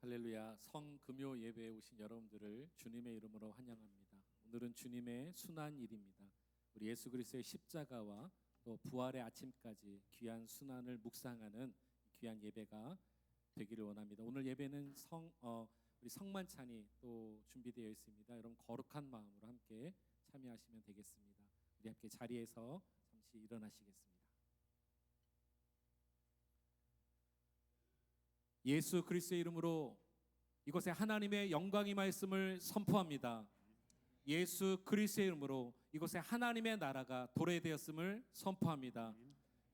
할렐루야. 성금요 예배에 오신 여러분들을 주님의 이름으로 환영합니다. 오늘은 주님의 순환일입니다. 우리 예수 그리스도의 십자가와 또 부활의 아침까지 귀한 순환을 묵상하는 귀한 예배가 되기를 원합니다. 오늘 예배는 우리 성만찬이 또 준비되어 있습니다. 여러분 거룩한 마음으로 함께 참여하시면 되겠습니다. 우리 함께 자리에서 잠시 일어나시겠습니다. 예수 그리스도의 이름으로 이곳에 하나님의 영광이 말씀을 선포합니다. 예수 그리스도의 이름으로 이곳에 하나님의 나라가 도래되었음을 선포합니다.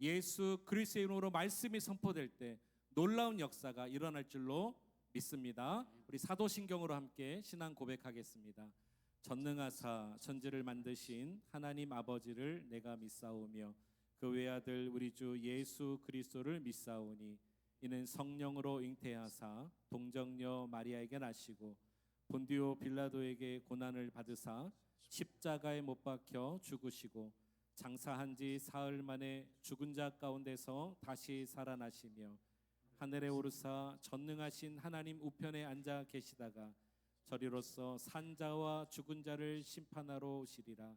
예수 그리스도의 이름으로 말씀이 선포될 때 놀라운 역사가 일어날 줄로 믿습니다. 우리 사도신경으로 함께 신앙 고백하겠습니다. 전능하사 천지를 만드신 하나님 아버지를 내가 믿사오며 그 외아들 우리 주 예수 그리스도를 믿사오니 이는 성령으로 잉태하사 동정녀 마리아에게 나시고 본디오 빌라도에게 고난을 받으사 십자가에 못 박혀 죽으시고 장사한 지 사흘 만에 죽은 자 가운데서 다시 살아나시며 하늘에 오르사 전능하신 하나님 우편에 앉아 계시다가 저리로서 산자와 죽은 자를 심판하러 오시리라.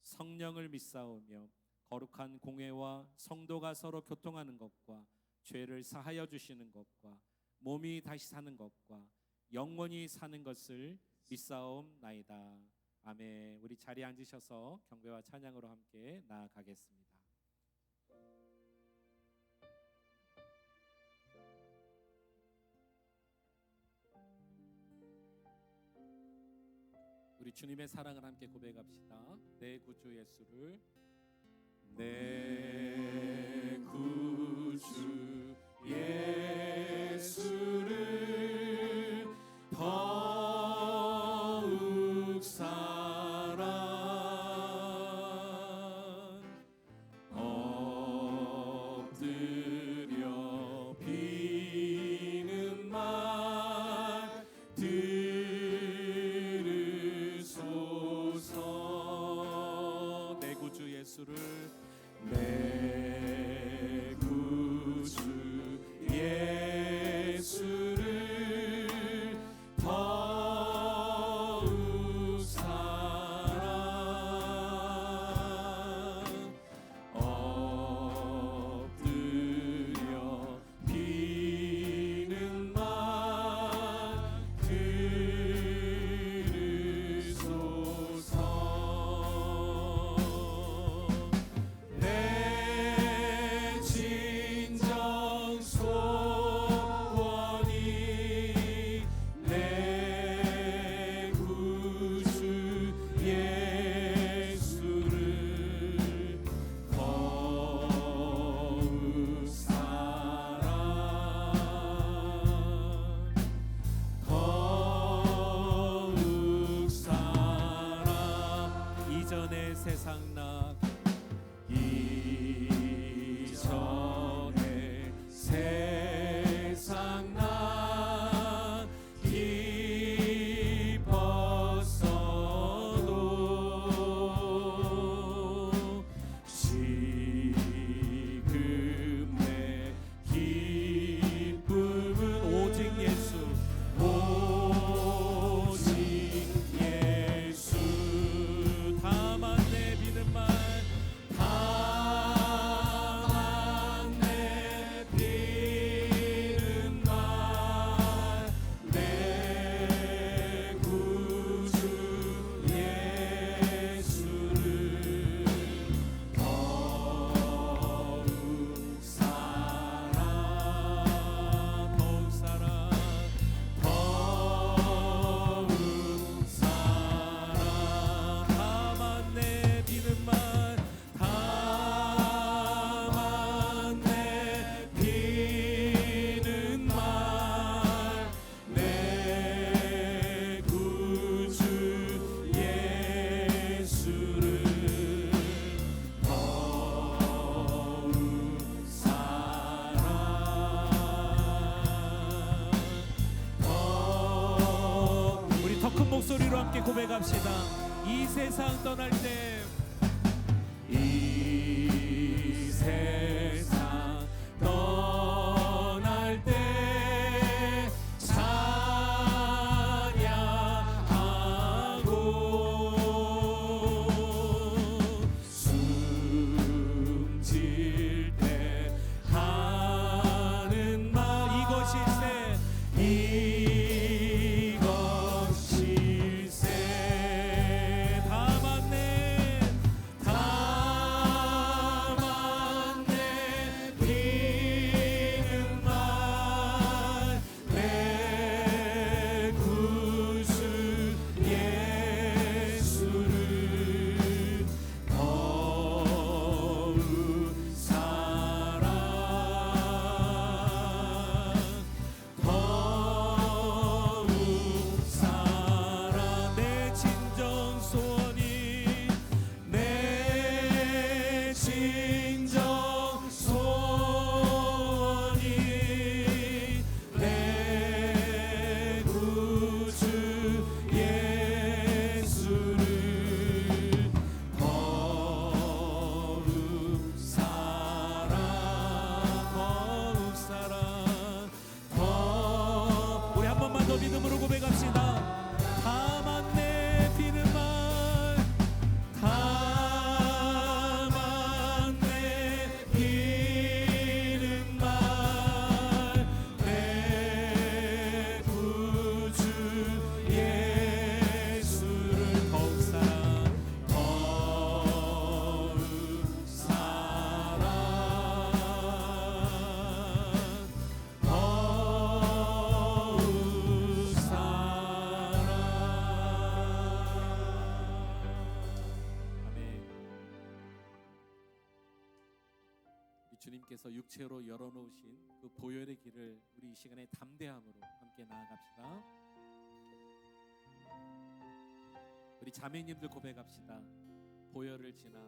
성령을 믿사오며 거룩한 공회와 성도가 서로 교통하는 것과 죄를 사하여 주시는 것과 몸이 다시 사는 것과 영원히 사는 것을 믿사옵나이다. 아멘. 우리 자리에 앉으셔서 경배와 찬양으로 함께 나아가겠습니다. 우리 주님의 사랑을 함께 고백합시다. 내 구주 예수를, 내 구주 예수를 더욱 사랑 엎드려 비는 말 들으소서. 내 구주 예수를, 내 구주 예수를 더욱 사랑 엎드려 비는 말 들으소서. 내 진정 소원이 내 구주 예수를 더욱 사랑 더욱 사랑 이전의 세상 나 이전의 세상 나 기뻤어도 지금 내 기쁨은 오직 예수 오직 예수. 다만 내 믿는 말, 다만 내 비는 말 내 구주 예수를 더욱 사랑 더욱 사랑, 더욱 사랑. 다만 내 믿는 말, 다만 내 비는 말 내 구주 예수를 더욱 사랑 우리 더 큰 목소리로 함께 고백합시다. 이 세상 떠날 때 이 세상 떠날 때 참 진정 소원이 내 구주 예수를 더욱 사랑 우리 한 번만 더 믿음으로 고백합시다. 다만 내 비는 말, 다만 내 비는 말 내 구주 예수를 더욱 사랑 더욱 사랑 더욱 사랑. 아멘. 이 주님께서 육체로 열어놓으신 그 보혈의 길을 우리 이 시간에 담대함으로 함께 나아갑시다. 우리 자매님들 고백합시다. 보혈을 지나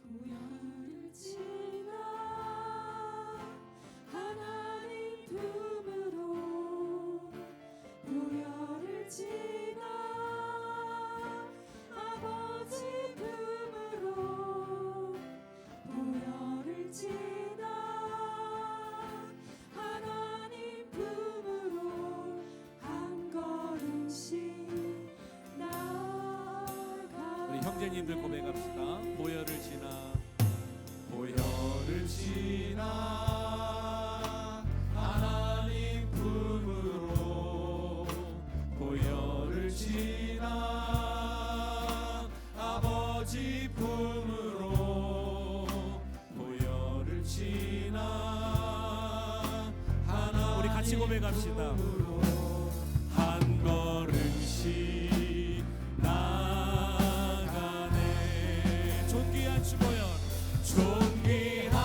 보혈을 지나 하나님 품으로 보혈을 지나 아버지 품으로 보혈을 지나 하나님 품으로 한 걸음씩 나아가. 우리 형제님들 고백합시다. 보혈을 지나 보혈을 지나 하나님 품으로 보혈을 지나 아버지 품으로 보혈을 지나 하나님 우리 같이 고백합시다. 한 걸음씩 나가네. 존귀한 주 보혈, 존귀한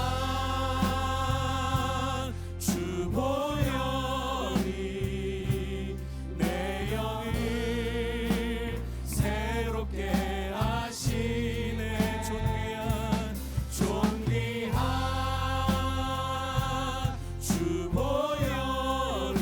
주 보혈이 내 영을 새롭게 하시네. 존귀한 주 보혈이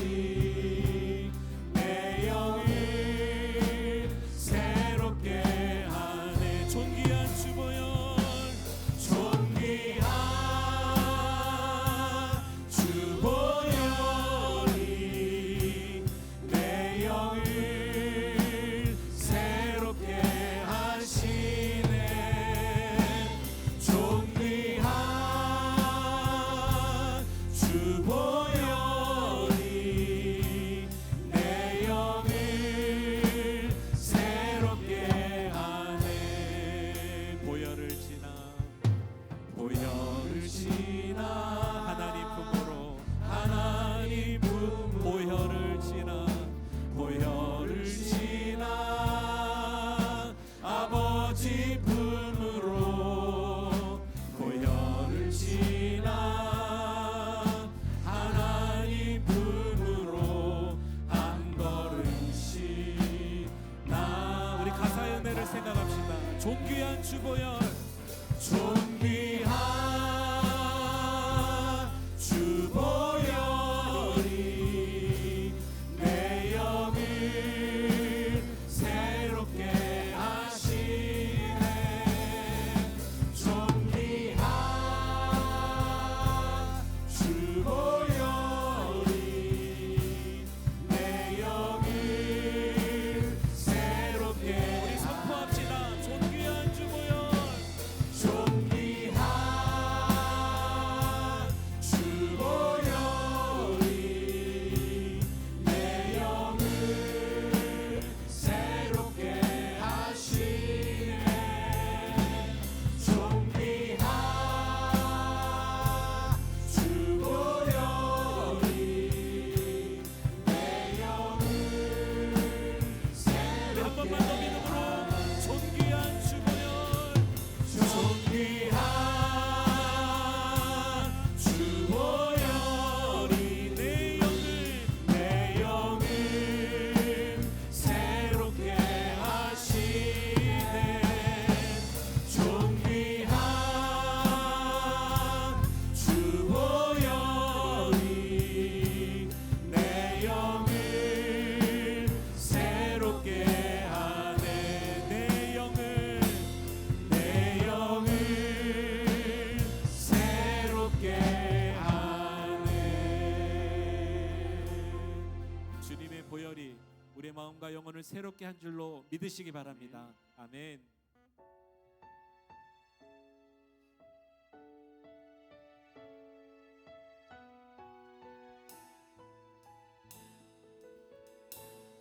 새롭게 한 줄로 믿으시기 바랍니다. 아멘.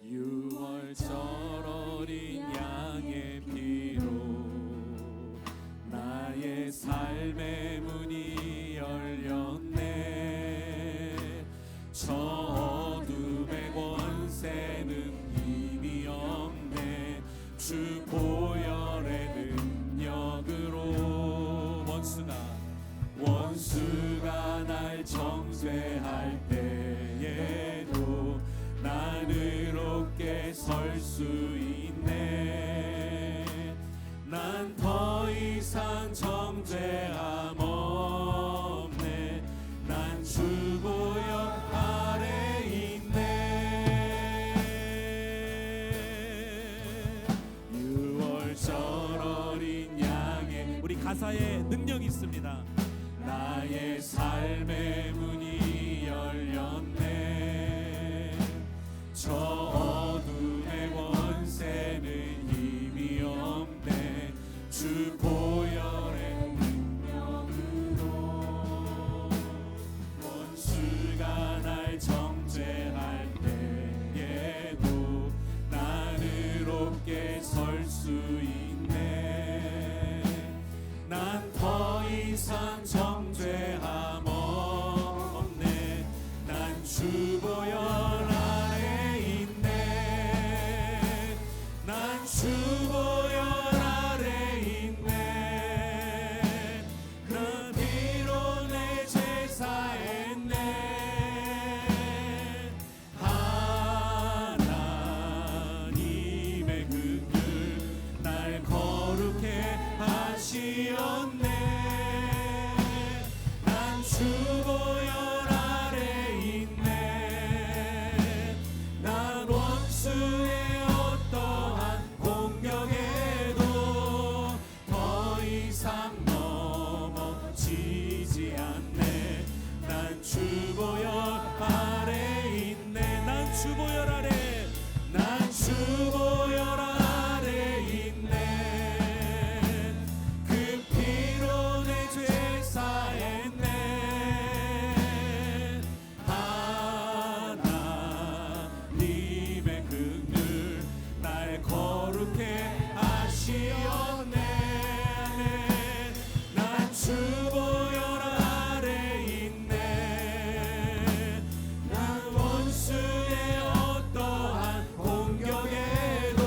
유월절 어린 양의 피로 나의 삶의 문이 열렸네. 저 어둠의 권세는 힘이 없네. 주 보혈의 능력으로 원수가 날 정죄할 때에도 난 의롭게 설 수 있네. 난 더 이상 정죄함 없네. 난 주 보혈 아래 있네. 유월절 어린 양의 우리 가사에 능력이 있습니다. 나의 삶의 문이 열렸네. 저 어둠의 권세는 힘이 없네. 주 보혈의 능력으로 원수가 날 정죄할 때에도 난 의롭게 설 수 있네. 난 더 이상 정죄함 없네. 난 주 보혈 아래 있네. 난 주 보혈 아래 있네. 그 피로 내 죄 사했네. 하나님의 긍휼 날 거룩해 하시었네. 난 주 보혈 아래 있네. 난 원수의 어떠한 공격에도 더 이상 넘어지지 않네. 난 주 보혈 아래 있네. 난 주 보혈 아래. 난 주 보혈 아래 있네. 그 피로 내 죄 사했네. 하나님의 긍휼 날 거룩해 하시었네. 난 주 보혈 아래 있네. 난 원수의 어떠한 공격에도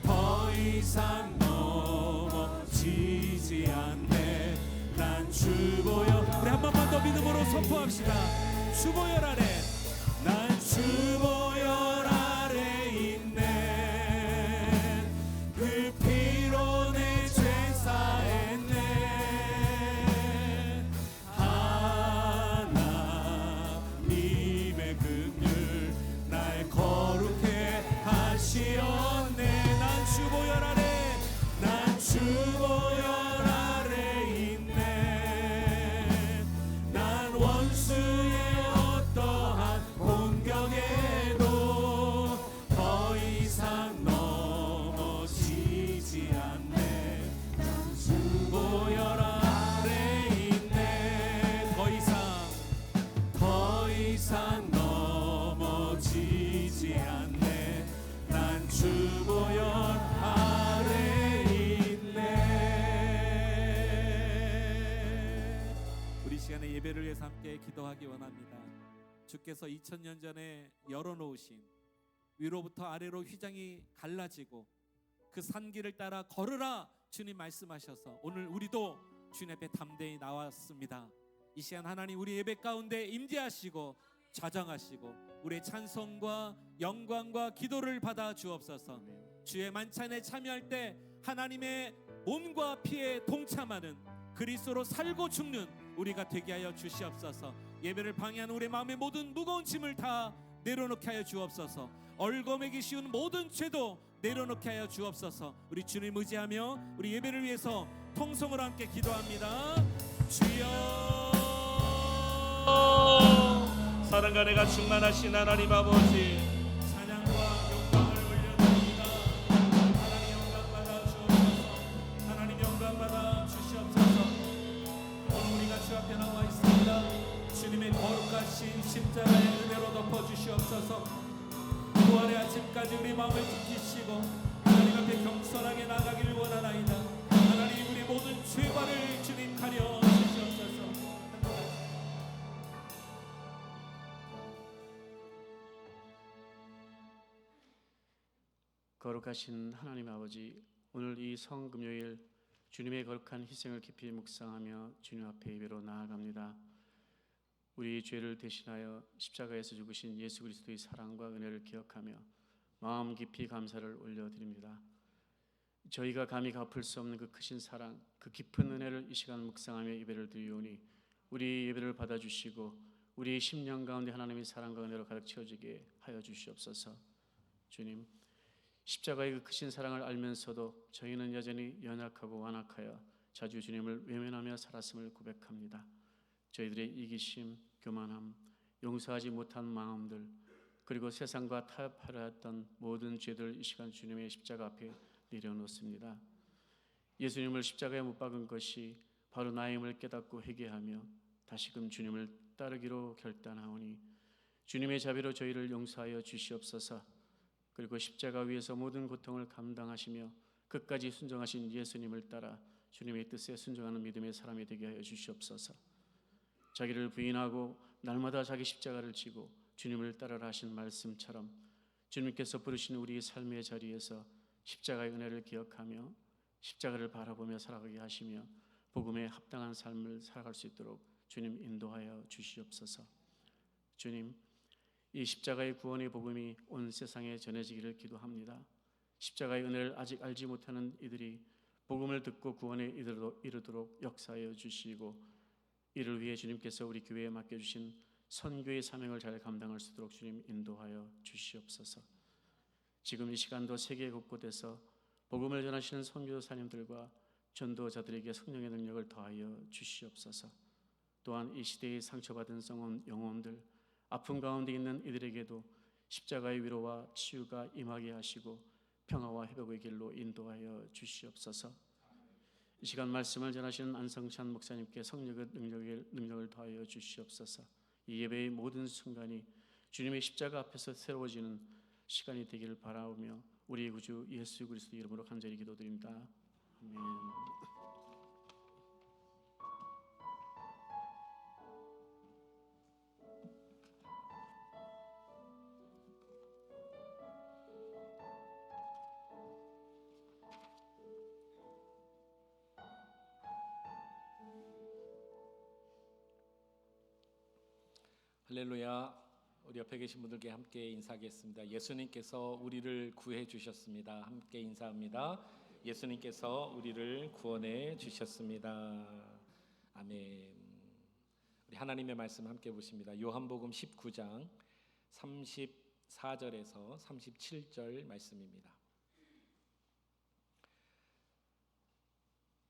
더 이상 넘어지지 않네. 난 주 보혈. 우리 한 번만 더 믿음으로 선포합시다. 주 보혈 아래. 난 주 보혈 아래 있네. 그 피로 내 죄 사했네. 하나님의 긍휼 날 거룩해 하시었네. 난 주 보혈 아래. 난 주 보혈 아래 있네. 난 원수의 어떠한 공격에도 더 이상 넘어지지 않네. 난 주 보혈 아래 있네. 더 이상 넘어지지 않네. 난 주 보혈 아래 있네. 우리 시간에 예배를 위해서 함께 기도하기 원합니다. 주께서 2000년 전에 열어놓으신 위로부터 아래로 휘장이 갈라지고 그 산길을 따라 걸으라 주님 말씀하셔서 오늘 우리도 주님 앞에 담대히 나왔습니다. 이 시간 하나님 우리 예배 가운데 임재하시고 좌정하시고 우리의 찬송과 영광과 기도를 받아 주옵소서. 주의 만찬에 참여할 때 하나님의 몸과 피에 동참하는 그리스도로 살고 죽는 우리가 되게 하여 주시옵소서. 예배를 방해하는 우리의 마음의 모든 무거운 짐을 다 내려놓게 하여 주옵소서. 얼거매기 쉬운 모든 죄도 내려놓게 하여 주옵소서. 우리 주님 의지하며 우리 예배를 위해서 통성으로 함께 기도합니다. 주여, 사랑과 내가 충만하신 하나님 아버지, 찬양과 영광을 하신 십자가의 은혜로 덮어주시옵소서. 부활의 아침까지 우리 마음을 지키시고 하나님 앞에 겸손하게 나가기를 원하나이다. 하나님 우리 모든 죄과를 주님 가려 주시옵소서. 거룩하신 하나님 아버지, 오늘 이 성금요일 주님의 거룩한 희생을 깊이 묵상하며 주님 앞에 예배로 나아갑니다. 우리 죄를 대신하여 십자가에서 죽으신 예수 그리스도의 사랑과 은혜를 기억하며 마음 깊이 감사를 올려드립니다. 저희가 감히 갚을 수 없는 그 크신 사랑, 그 깊은 은혜를 이 시간 묵상하며 예배를 드리오니 우리 예배를 받아주시고 우리 심령 가운데 하나님의 사랑과 은혜로 가득 채워지게 하여 주시옵소서. 주님, 십자가의 그 크신 사랑을 알면서도 저희는 여전히 연약하고 완악하여 자주 주님을 외면하며 살았음을 고백합니다. 저희들의 이기심, 교만함, 용서하지 못한 마음들, 그리고 세상과 타협하려 했던 모든 죄들 이 시간 주님의 십자가 앞에 내려놓습니다. 예수님을 십자가에 못 박은 것이 바로 나임을 깨닫고 회개하며 다시금 주님을 따르기로 결단하오니 주님의 자비로 저희를 용서하여 주시옵소서. 그리고 십자가 위에서 모든 고통을 감당하시며 끝까지 순종하신 예수님을 따라 주님의 뜻에 순종하는 믿음의 사람이 되게 하여 주시옵소서. 자기를 부인하고 날마다 자기 십자가를 지고 주님을 따르라 하신 말씀처럼 주님께서 부르신 우리의 삶의 자리에서 십자가의 은혜를 기억하며 십자가를 바라보며 살아가게 하시며 복음에 합당한 삶을 살아갈 수 있도록 주님 인도하여 주시옵소서. 주님, 이 십자가의 구원의 복음이 온 세상에 전해지기를 기도합니다. 십자가의 은혜를 아직 알지 못하는 이들이 복음을 듣고 구원에 이르도록 역사하여 주시고 이를 위해 주님께서 우리 교회에 맡겨주신 선교의 사명을 잘 감당할 수 있도록 주님 인도하여 주시옵소서. 지금 이 시간도 세계 곳곳에서 복음을 전하시는 선교사님들과 전도자들에게 성령의 능력을 더하여 주시옵소서. 또한 이 시대에 상처받은 영혼들, 아픔 가운데 있는 이들에게도 십자가의 위로와 치유가 임하게 하시고 평화와 회복의 길로 인도하여 주시옵소서. 이 시간 말씀을 전하시는 안성찬 목사님께 성령의 능력을 더하여 주시옵소서. 이 예배의 모든 순간이 주님의 십자가 앞에서 새로워지는 시간이 되기를 바라오며 우리의 구주 예수 그리스도 이름으로 간절히 기도드립니다. 아멘. 할렐루야. 우리 옆에 계신 분들께 함께 인사하겠습니다. 예수님께서 우리를 구해 주셨습니다. 함께 인사합니다. 예수님께서 우리를 구원해 주셨습니다. 아멘. 우리 하나님의 말씀 함께 보십니다. 요한복음 19장 34절에서 37절 말씀입니다.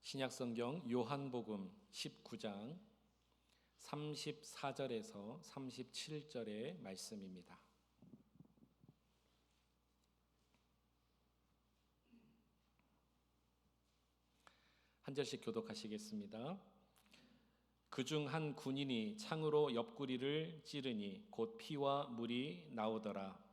신약성경 요한복음 19장 34절에서 37절의 말씀입니다. 한 절씩 교독하시겠습니다. 그중 한 군인이 창으로 옆구리를 찌르니 곧 피와 물이 나오더라.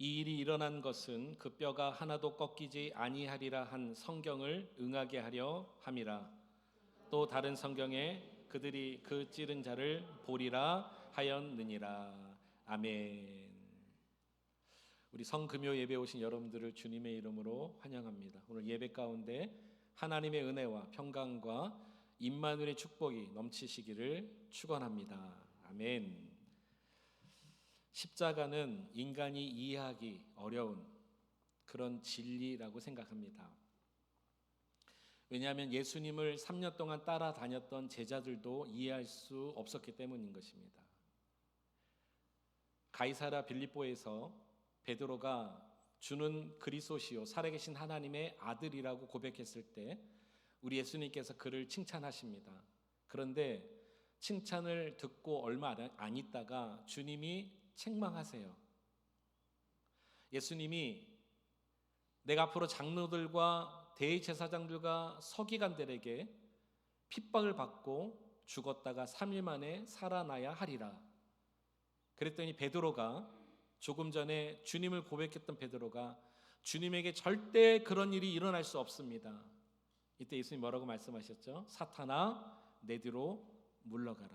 이 일이 일어난 것은 그 뼈가 하나도 꺾이지 아니하리라 한 성경을 응하게 하려 함이라. 또 다른 성경에 그들이 그 찌른 자를 보리라 하였느니라. 아멘. 우리 성금요 예배 오신 여러분들을 주님의 이름으로 환영합니다. 오늘 예배 가운데 하나님의 은혜와 평강과 임마누엘의 축복이 넘치시기를 축원합니다. 아멘. 십자가는 인간이 이해하기 어려운 그런 진리라고 생각합니다. 왜냐하면 예수님을 3년 동안 따라다녔던 제자들도 이해할 수 없었기 때문인 것입니다. 가이사랴 빌립보에서 베드로가 주는 그리스도시요 살아계신 하나님의 아들이라고 고백했을 때 우리 예수님께서 그를 칭찬하십니다. 그런데 칭찬을 듣고 얼마 안 있다가 주님이 책망하세요. 예수님이 내가 앞으로 장로들과 대제사장들과 서기관들에게 핍박을 받고 죽었다가 3일 만에 살아나야 하리라. 그랬더니 베드로가, 조금 전에 주님을 고백했던 베드로가 주님에게 절대 그런 일이 일어날 수 없습니다. 이때 예수님 뭐라고 말씀하셨죠? 사탄아, 내 뒤로 물러가라.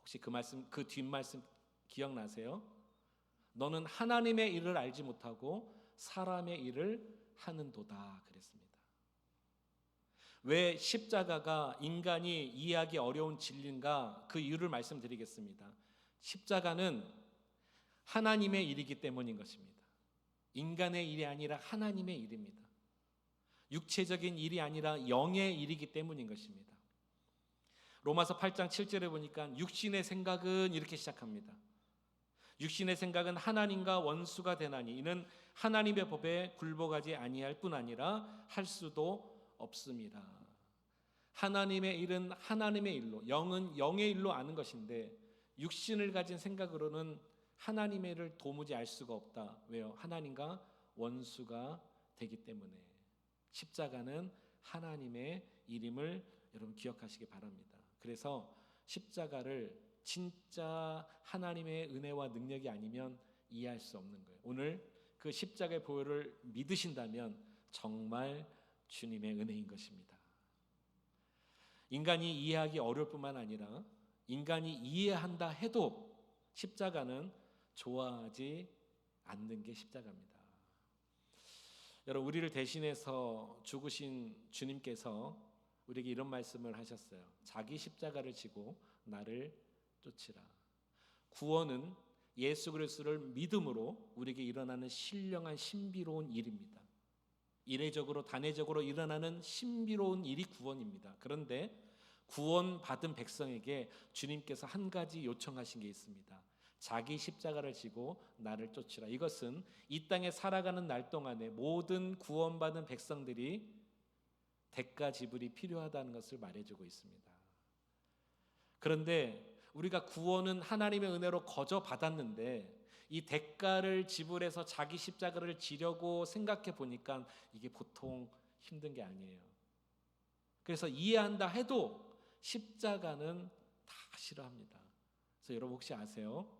혹시 그 말씀, 그 뒷말씀 기억나세요? 너는 하나님의 일을 알지 못하고 사람의 일을 하는도다 그랬습니다. 왜 십자가가 인간이 이해하기 어려운 진리인가, 그 이유를 말씀드리겠습니다. 십자가는 하나님의 일이기 때문인 것입니다. 인간의 일이 아니라 하나님의 일입니다. 육체적인 일이 아니라 영의 일이기 때문인 것입니다. 로마서 8장 7절에 보니까 육신의 생각은 이렇게 시작합니다. 육신의 생각은 하나님과 원수가 되나니 이는 하나님의 법에 굴복하지 아니할 뿐 아니라 할 수도 없습니다. 하나님의 일은 하나님의 일로, 영은 영의 일로 아는 것인데 육신을 가진 생각으로는 하나님의 일을 도무지 알 수가 없다. 왜요? 하나님과 원수가 되기 때문에. 십자가는 하나님의 일임을 여러분 기억하시기 바랍니다. 그래서 십자가를 진짜 하나님의 은혜와 능력이 아니면 이해할 수 없는 거예요. 오늘 그 십자가의 보혈을 믿으신다면 정말 주님의 은혜인 것입니다. 인간이 이해하기 어려울 뿐만 아니라 인간이 이해한다 해도 십자가는 좋아하지 않는 게 십자가입니다. 여러분, 우리를 대신해서 죽으신 주님께서 우리에게 이런 말씀을 하셨어요. 자기 십자가를 지고 나를 쫓으라. 구원은 예수 그리스도를 믿음으로 우리에게 일어나는 신령한 신비로운 일입니다. 이례적으로 단회적으로 일어나는 신비로운 일이 구원입니다. 그런데 구원받은 백성에게 주님께서 한 가지 요청하신 게 있습니다. 자기 십자가를 지고 나를 쫓으라. 이것은 이 땅에 살아가는 날 동안에 모든 구원받은 백성들이 대가 지불이 필요하다는 것을 말해주고 있습니다. 그런데 우리가 구원은 하나님의 은혜로 거저 받았는데 이 대가를 지불해서 자기 십자가를 지려고 생각해 보니까 이게 보통 힘든 게 아니에요. 그래서 이해한다 해도 십자가는 다 싫어합니다. 그래서 여러분 혹시 아세요?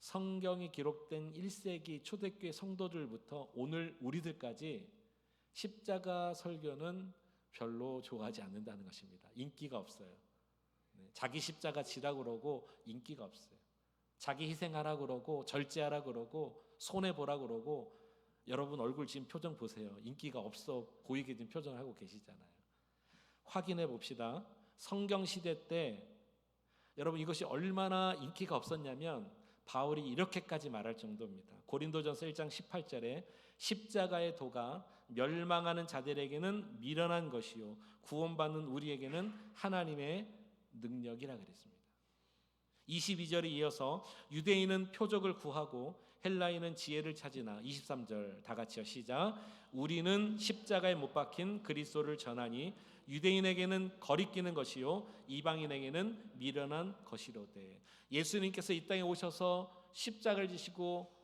성경이 기록된 1세기 초대교회 성도들부터 오늘 우리들까지 십자가 설교는 별로 좋아하지 않는다는 것입니다. 인기가 없어요. 자기 십자가 지라고 그러고 인기가 없어요. 자기 희생하라 그러고 절제하라 그러고 손해보라 그러고 여러분 얼굴 지금 표정 보세요. 인기가 없어 보이게 지금 표정을 하고 계시잖아요. 확인해 봅시다. 성경 시대 때 여러분 이것이 얼마나 인기가 없었냐면 바울이 이렇게까지 말할 정도입니다. 고린도전서 1장 18절에 십자가의 도가 멸망하는 자들에게는 미련한 것이요 구원받는 우리에게는 하나님의 능력이라 그랬습니다. 22절에 이어서 유대인은 표적을 구하고 헬라인은 지혜를 찾으나 23절 다 같이요. 시작. 우리는 십자가에 못 박힌 그리스도를 전하니 유대인에게는 거리끼는 것이요 이방인에게는 미련한 것이로되. 예수님께서 이 땅에 오셔서 십자가를 지시고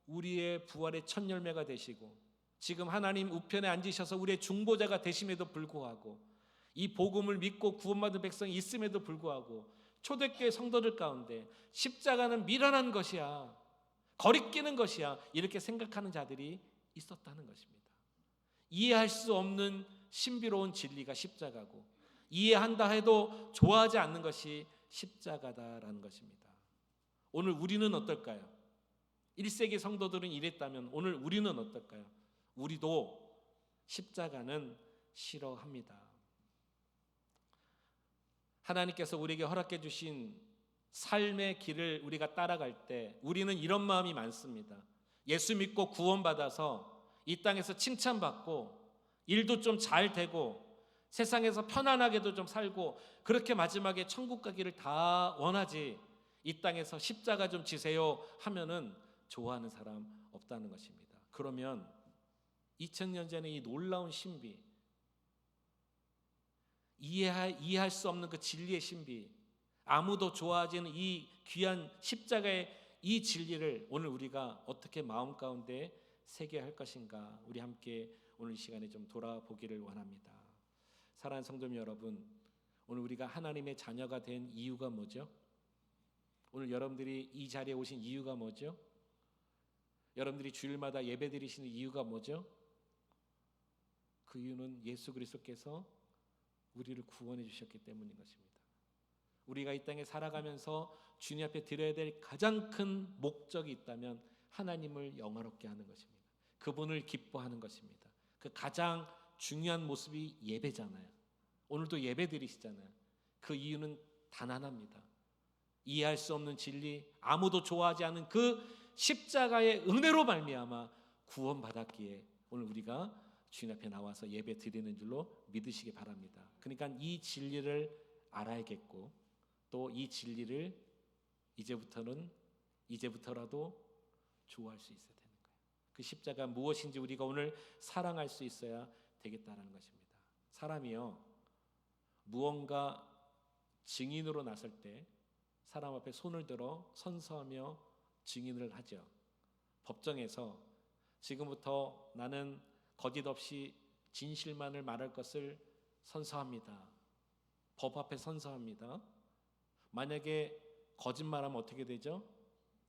우리의 부활의 첫 열매가 되시고 지금 하나님 우편에 앉으셔서 우리의 중보자가 되심에도 불구하고 이 복음을 믿고 구원받은 백성이 있음에도 불구하고 초대교회 성도들 가운데 십자가는 미련한 것이야, 거리끼는 것이야 이렇게 생각하는 자들이 있었다는 것입니다. 이해할 수 없는 신비로운 진리가 십자가고 이해한다 해도 좋아하지 않는 것이 십자가다라는 것입니다. 오늘 우리는 어떨까요? 1세기 성도들은 이랬다면 오늘 우리는 어떨까요? 우리도 십자가는 싫어합니다. 하나님께서 우리에게 허락해 주신 삶의 길을 우리가 따라갈 때 우리는 이런 마음이 많습니다. 예수 믿고 구원받아서 이 땅에서 칭찬받고 일도 좀 잘 되고 세상에서 편안하게도 좀 살고 그렇게 마지막에 천국 가기를 다 원하지 이 땅에서 십자가 좀 지세요 하면은 좋아하는 사람 없다는 것입니다. 그러면 2000년 전에 이 놀라운 신비, 이해할 수 없는 그 진리의 신비, 아무도 좋아하지는 이 귀한 십자가의 이 진리를 오늘 우리가 어떻게 마음 가운데 새겨야 할 것인가, 우리 함께 오늘 이 시간에 좀 돌아보기를 원합니다. 사랑하는 성도 여러분, 오늘 우리가 하나님의 자녀가 된 이유가 뭐죠? 오늘 여러분들이 이 자리에 오신 이유가 뭐죠? 여러분들이 주일마다 예배 드리시는 이유가 뭐죠? 그 이유는 예수 그리스도께서 우리를 구원해 주셨기 때문인 것입니다. 우리가 이 땅에 살아가면서 주님 앞에 드려야 될 가장 큰 목적이 있다면 하나님을 영화롭게 하는 것입니다. 그분을 기뻐하는 것입니다. 그 가장 중요한 모습이 예배잖아요. 오늘도 예배 드리시잖아요. 그 이유는 단 하나입니다. 이해할 수 없는 진리, 아무도 좋아하지 않은 그 십자가의 은혜로 말미암아 구원받았기에 오늘 우리가 주님 앞에 나와서 예배 드리는 줄로 믿으시기 바랍니다. 그러니까 이 진리를 알아야겠고, 또 이 진리를 이제부터라도 좋아할 수 있어야 되는 거예요. 그 십자가 무엇인지 우리가 오늘 사랑할 수 있어야 되겠다라는 것입니다. 사람이요, 무언가 증인으로 나설 때 사람 앞에 손을 들어 선서하며 증인을 하죠. 법정에서 지금부터 나는 거짓 없이 진실만을 말할 것을 선서합니다. 법 앞에 선서합니다. 만약에 거짓말하면 어떻게 되죠?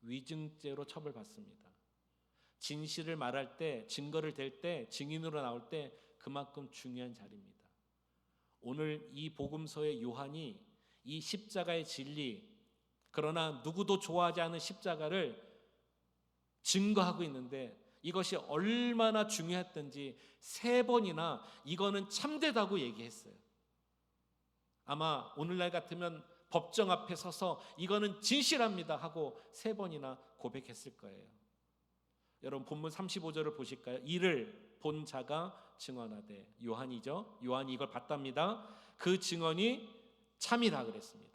위증죄로 처벌받습니다. 진실을 말할 때, 증거를 댈 때, 증인으로 나올 때 그만큼 중요한 자리입니다. 오늘 이 복음서의 요한이 이 십자가의 진리, 그러나 누구도 좋아하지 않은 십자가를 증거하고 있는데 이것이 얼마나 중요했던지 3번이나 이거는 참되다고 얘기했어요. 아마 오늘날 같으면 법정 앞에 서서 이거는 진실합니다 하고 3번이나 고백했을 거예요. 여러분 본문 35절을 보실까요? 이를 본 자가 증언하되, 요한이죠. 요한이 이걸 봤답니다. 그 증언이 참이다 그랬습니다.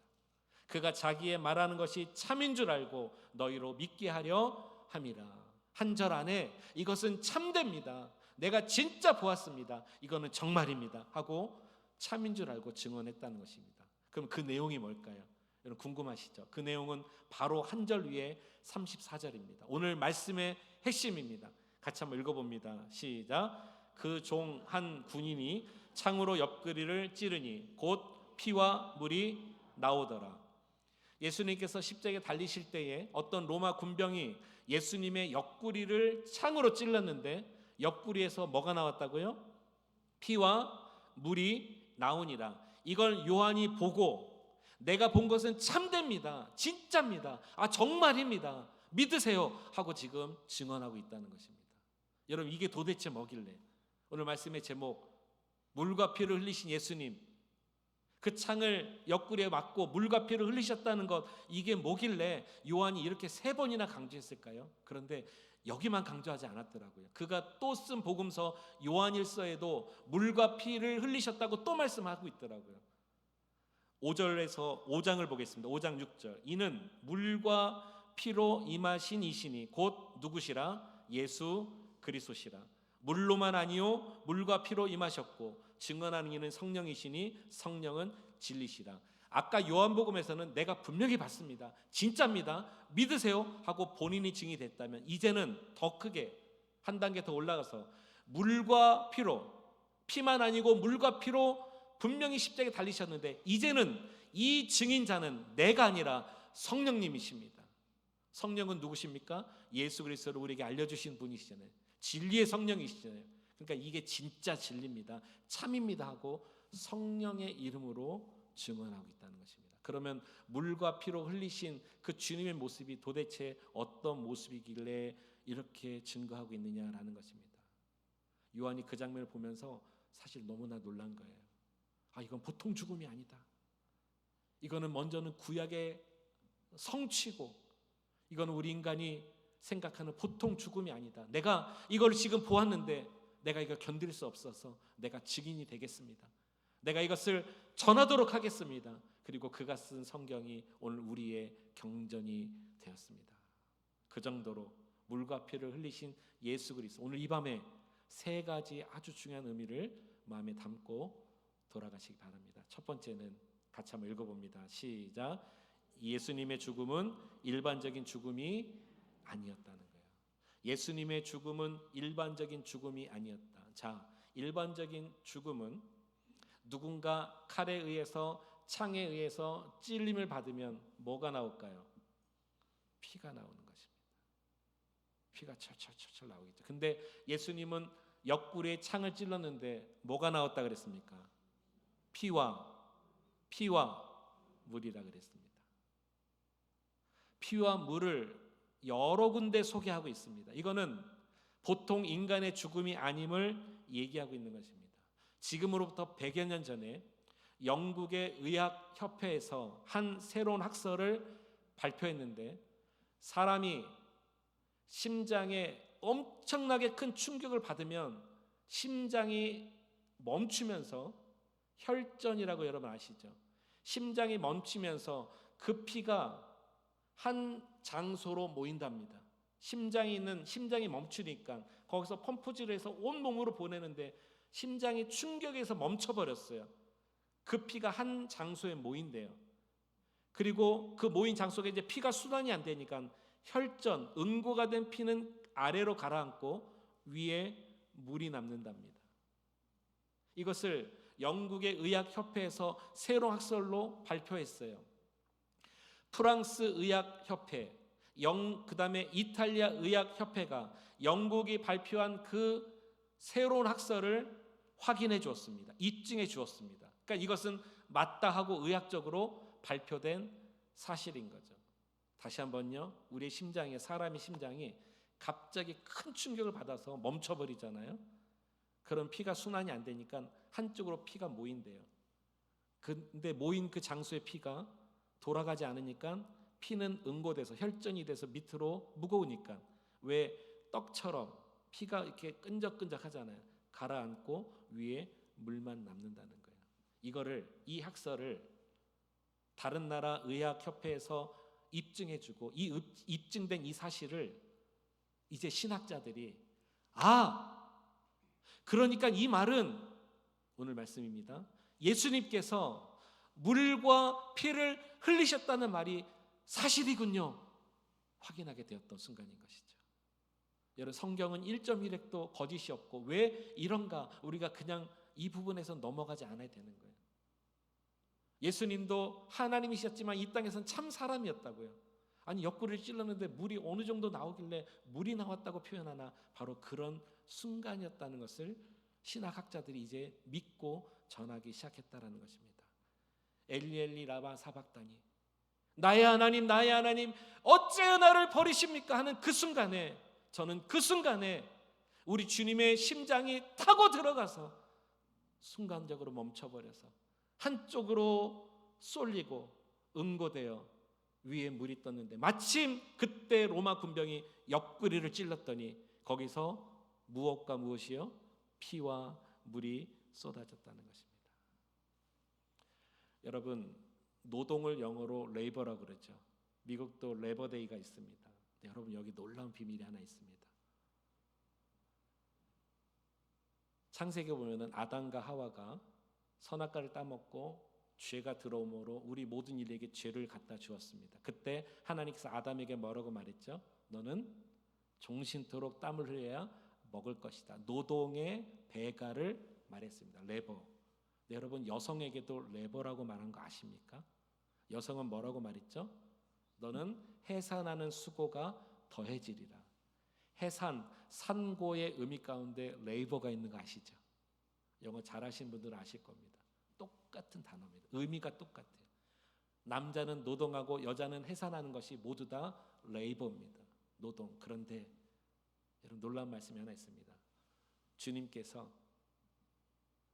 그가 자기의 말하는 것이 참인 줄 알고 너희로 믿게 하려 함이라. 한 절 안에 이것은 참됩니다, 내가 진짜 보았습니다, 이거는 정말입니다 하고 참인 줄 알고 증언했다는 것입니다. 그럼 그 내용이 뭘까요? 여러분 궁금하시죠? 그 내용은 바로 한 절 위에 34절입니다. 오늘 말씀의 핵심입니다. 같이 한번 읽어봅니다. 시작. 그 종 한 군인이 창으로 옆구리를 찌르니 곧 피와 물이 나오더라. 예수님께서 십자가에 달리실 때에 어떤 로마 군병이 예수님의 옆구리를 창으로 찔렀는데 옆구리에서 뭐가 나왔다고요? 피와 물이 나오니라. 이걸 요한이 보고 내가 본 것은 참됩니다, 진짜입니다, 정말입니다, 믿으세요 하고 지금 증언하고 있다는 것입니다. 여러분 이게 도대체 뭐길래? 오늘 말씀의 제목, 물과 피를 흘리신 예수님, 그 창을 옆구리에 맞고 물과 피를 흘리셨다는 것, 이게 뭐길래 요한이 이렇게 3번이나 강조했을까요? 그런데 여기만 강조하지 않았더라고요. 그가 또 쓴 복음서 요한일서에도 물과 피를 흘리셨다고 또 말씀하고 있더라고요. 5절에서 5장을 보겠습니다. 5장 6절. 이는 물과 피로 임하신 이시니 곧 누구시라? 예수 그리스도시라. 물로만 아니요 물과 피로 임하셨고 증언하는 이는 성령이시니 성령은 진리시라. 아까 요한복음에서는 내가 분명히 봤습니다, 진짜입니다, 믿으세요 하고 본인이 증인이 됐다면, 이제는 더 크게 한 단계 더 올라가서 물과 피로, 피만 아니고 물과 피로 분명히 십자가에 달리셨는데 이제는 이 증인자는 내가 아니라 성령님이십니다. 성령은 누구십니까? 예수 그리스도를 우리에게 알려주신 분이시잖아요. 진리의 성령이시잖아요. 그러니까 이게 진짜 진리입니다, 참입니다 하고 성령의 이름으로 증언하고 있다는 것입니다. 그러면 물과 피로 흘리신 그 주님의 모습이 도대체 어떤 모습이길래 이렇게 증거하고 있느냐라는 것입니다. 요한이 그 장면을 보면서 사실 너무나 놀란 거예요. 이건 보통 죽음이 아니다. 이거는 먼저는 구약의 성취고, 이거는 우리 인간이 생각하는 보통 죽음이 아니다. 내가 이걸 지금 보았는데 내가 이거 견딜 수 없어서 내가 증인이 되겠습니다. 내가 이것을 전하도록 하겠습니다. 그리고 그가 쓴 성경이 오늘 우리의 경전이 되었습니다. 그 정도로 물과 피를 흘리신 예수 그리스도, 오늘 이 밤에 3가지 아주 중요한 의미를 마음에 담고 돌아가시기 바랍니다. 첫 번째는 같이 한번 읽어봅니다. 시작. 예수님의 죽음은 일반적인 죽음이 아니었다는 거예요. 예수님의 죽음은 일반적인 죽음이 아니었다. 자, 일반적인 죽음은 누군가 칼에 의해서, 창에 의해서 찔림을 받으면 뭐가 나올까요? 피가 나오는 것입니다. 피가 철철철철 나오겠죠. 근데 예수님은 옆구리에 창을 찔렀는데 뭐가 나왔다 그랬습니까? 피와 물이라 그랬습니다. 피와 물을 여러 군데 소개하고 있습니다. 이거는 보통 인간의 죽음이 아님을 얘기하고 있는 것입니다. 지금으로부터 100여 년 전에 영국의 의학협회에서 한 새로운 학설을 발표했는데, 사람이 심장에 엄청나게 큰 충격을 받으면 심장이 멈추면서, 혈전이라고 여러분 아시죠? 심장이 멈추면서 그 피가 한 장소로 모인답니다. 심장이 멈추니까 거기서 펌프질을 해서 온 몸으로 보내는데 심장이 충격에서 멈춰버렸어요. 그 피가 한 장소에 모인대요. 그리고 그 모인 장소에 이제 피가 순환이 안 되니까 혈전, 응고가 된 피는 아래로 가라앉고 위에 물이 남는답니다. 이것을 영국의 의학협회에서 새로운 학설로 발표했어요. 프랑스 의학협회, 그 다음에 이탈리아 의학협회가 영국이 발표한 그 새로운 학설을 확인해 주었습니다. 입증해 주었습니다. 그러니까 이것은 맞다 하고 의학적으로 발표된 사실인 거죠. 다시 한번요, 우리의 심장에, 사람의 심장이 갑자기 큰 충격을 받아서 멈춰버리잖아요. 그럼 피가 순환이 안 되니까 한쪽으로 피가 모인대요. 근데 모인 그 장소의 피가 돌아가지 않으니까 피는 응고돼서, 혈전이 돼서 밑으로 무거우니까, 왜 떡처럼 피가 이렇게 끈적끈적 하잖아요. 가라앉고 위에 물만 남는다는 거예요. 이 학설을 다른 나라 의학협회에서 입증해주고, 이 입증된 이 사실을 이제 신학자들이, 그러니까 이 말은, 오늘 말씀입니다, 예수님께서 물과 피를 흘리셨다는 말이 사실이군요, 확인하게 되었던 순간인 것이죠. 여러분, 성경은 1.1획도 거짓이 없고 왜 이런가 우리가 그냥 이 부분에서 넘어가지 않아야 되는 거예요. 예수님도 하나님이셨지만 이 땅에서는 참 사람이었다고요. 아니, 옆구리를 찔렀는데 물이 어느 정도 나오길래 물이 나왔다고 표현하나, 바로 그런 순간이었다는 것을 신학학자들이 이제 믿고 전하기 시작했다라는 것입니다. 엘리 엘리 라마 사박다니, 나의 하나님 나의 하나님 어찌하여 나를 버리십니까 하는 그 순간에, 저는 그 순간에 우리 주님의 심장이 타고 들어가서 순간적으로 멈춰버려서 한쪽으로 쏠리고 응고되어 위에 물이 떴는데, 마침 그때 로마 군병이 옆구리를 찔렀더니 거기서 무엇과 무엇이요? 피와 물이 쏟아졌다는 것입니다. 여러분, 노동을 영어로 레이버라고 그러죠. 미국도 레버데이가 있습니다. 여러분, 여기 놀라운 비밀이 하나 있습니다. 창세기에 보면은 아담과 하와가 선악과를 따먹고 죄가 들어오므로 우리 모든 이에게 죄를 갖다 주었습니다. 그때 하나님께서 아담에게 뭐라고 말했죠? 너는 종신토록 땀을 흘려야 먹을 것이다. 노동의 배가를 말했습니다. 레버. 네, 여러분, 여성에게도 레버라고 말한 거 아십니까? 여성은 뭐라고 말했죠? 너는 해산하는 수고가 더해지리라. 해산, 산고의 의미 가운데 레이버가 있는 거 아시죠? 영어 잘하시는 분들은 아실 겁니다. 똑같은 단어입니다. 의미가 똑같아요. 남자는 노동하고 여자는 해산하는 것이 모두 다 레이버입니다. 노동. 그런데 여러분, 놀라운 말씀이 하나 있습니다. 주님께서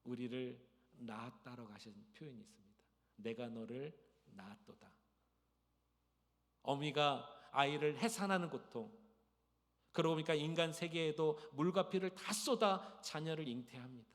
우리를 낳았다라고 하신 표현이 있습니다. 내가 너를 낳았도다. 어미가 아이를 해산하는 고통, 그러고 보니까 인간 세계에도 물과 피를 다 쏟아 자녀를 잉태합니다.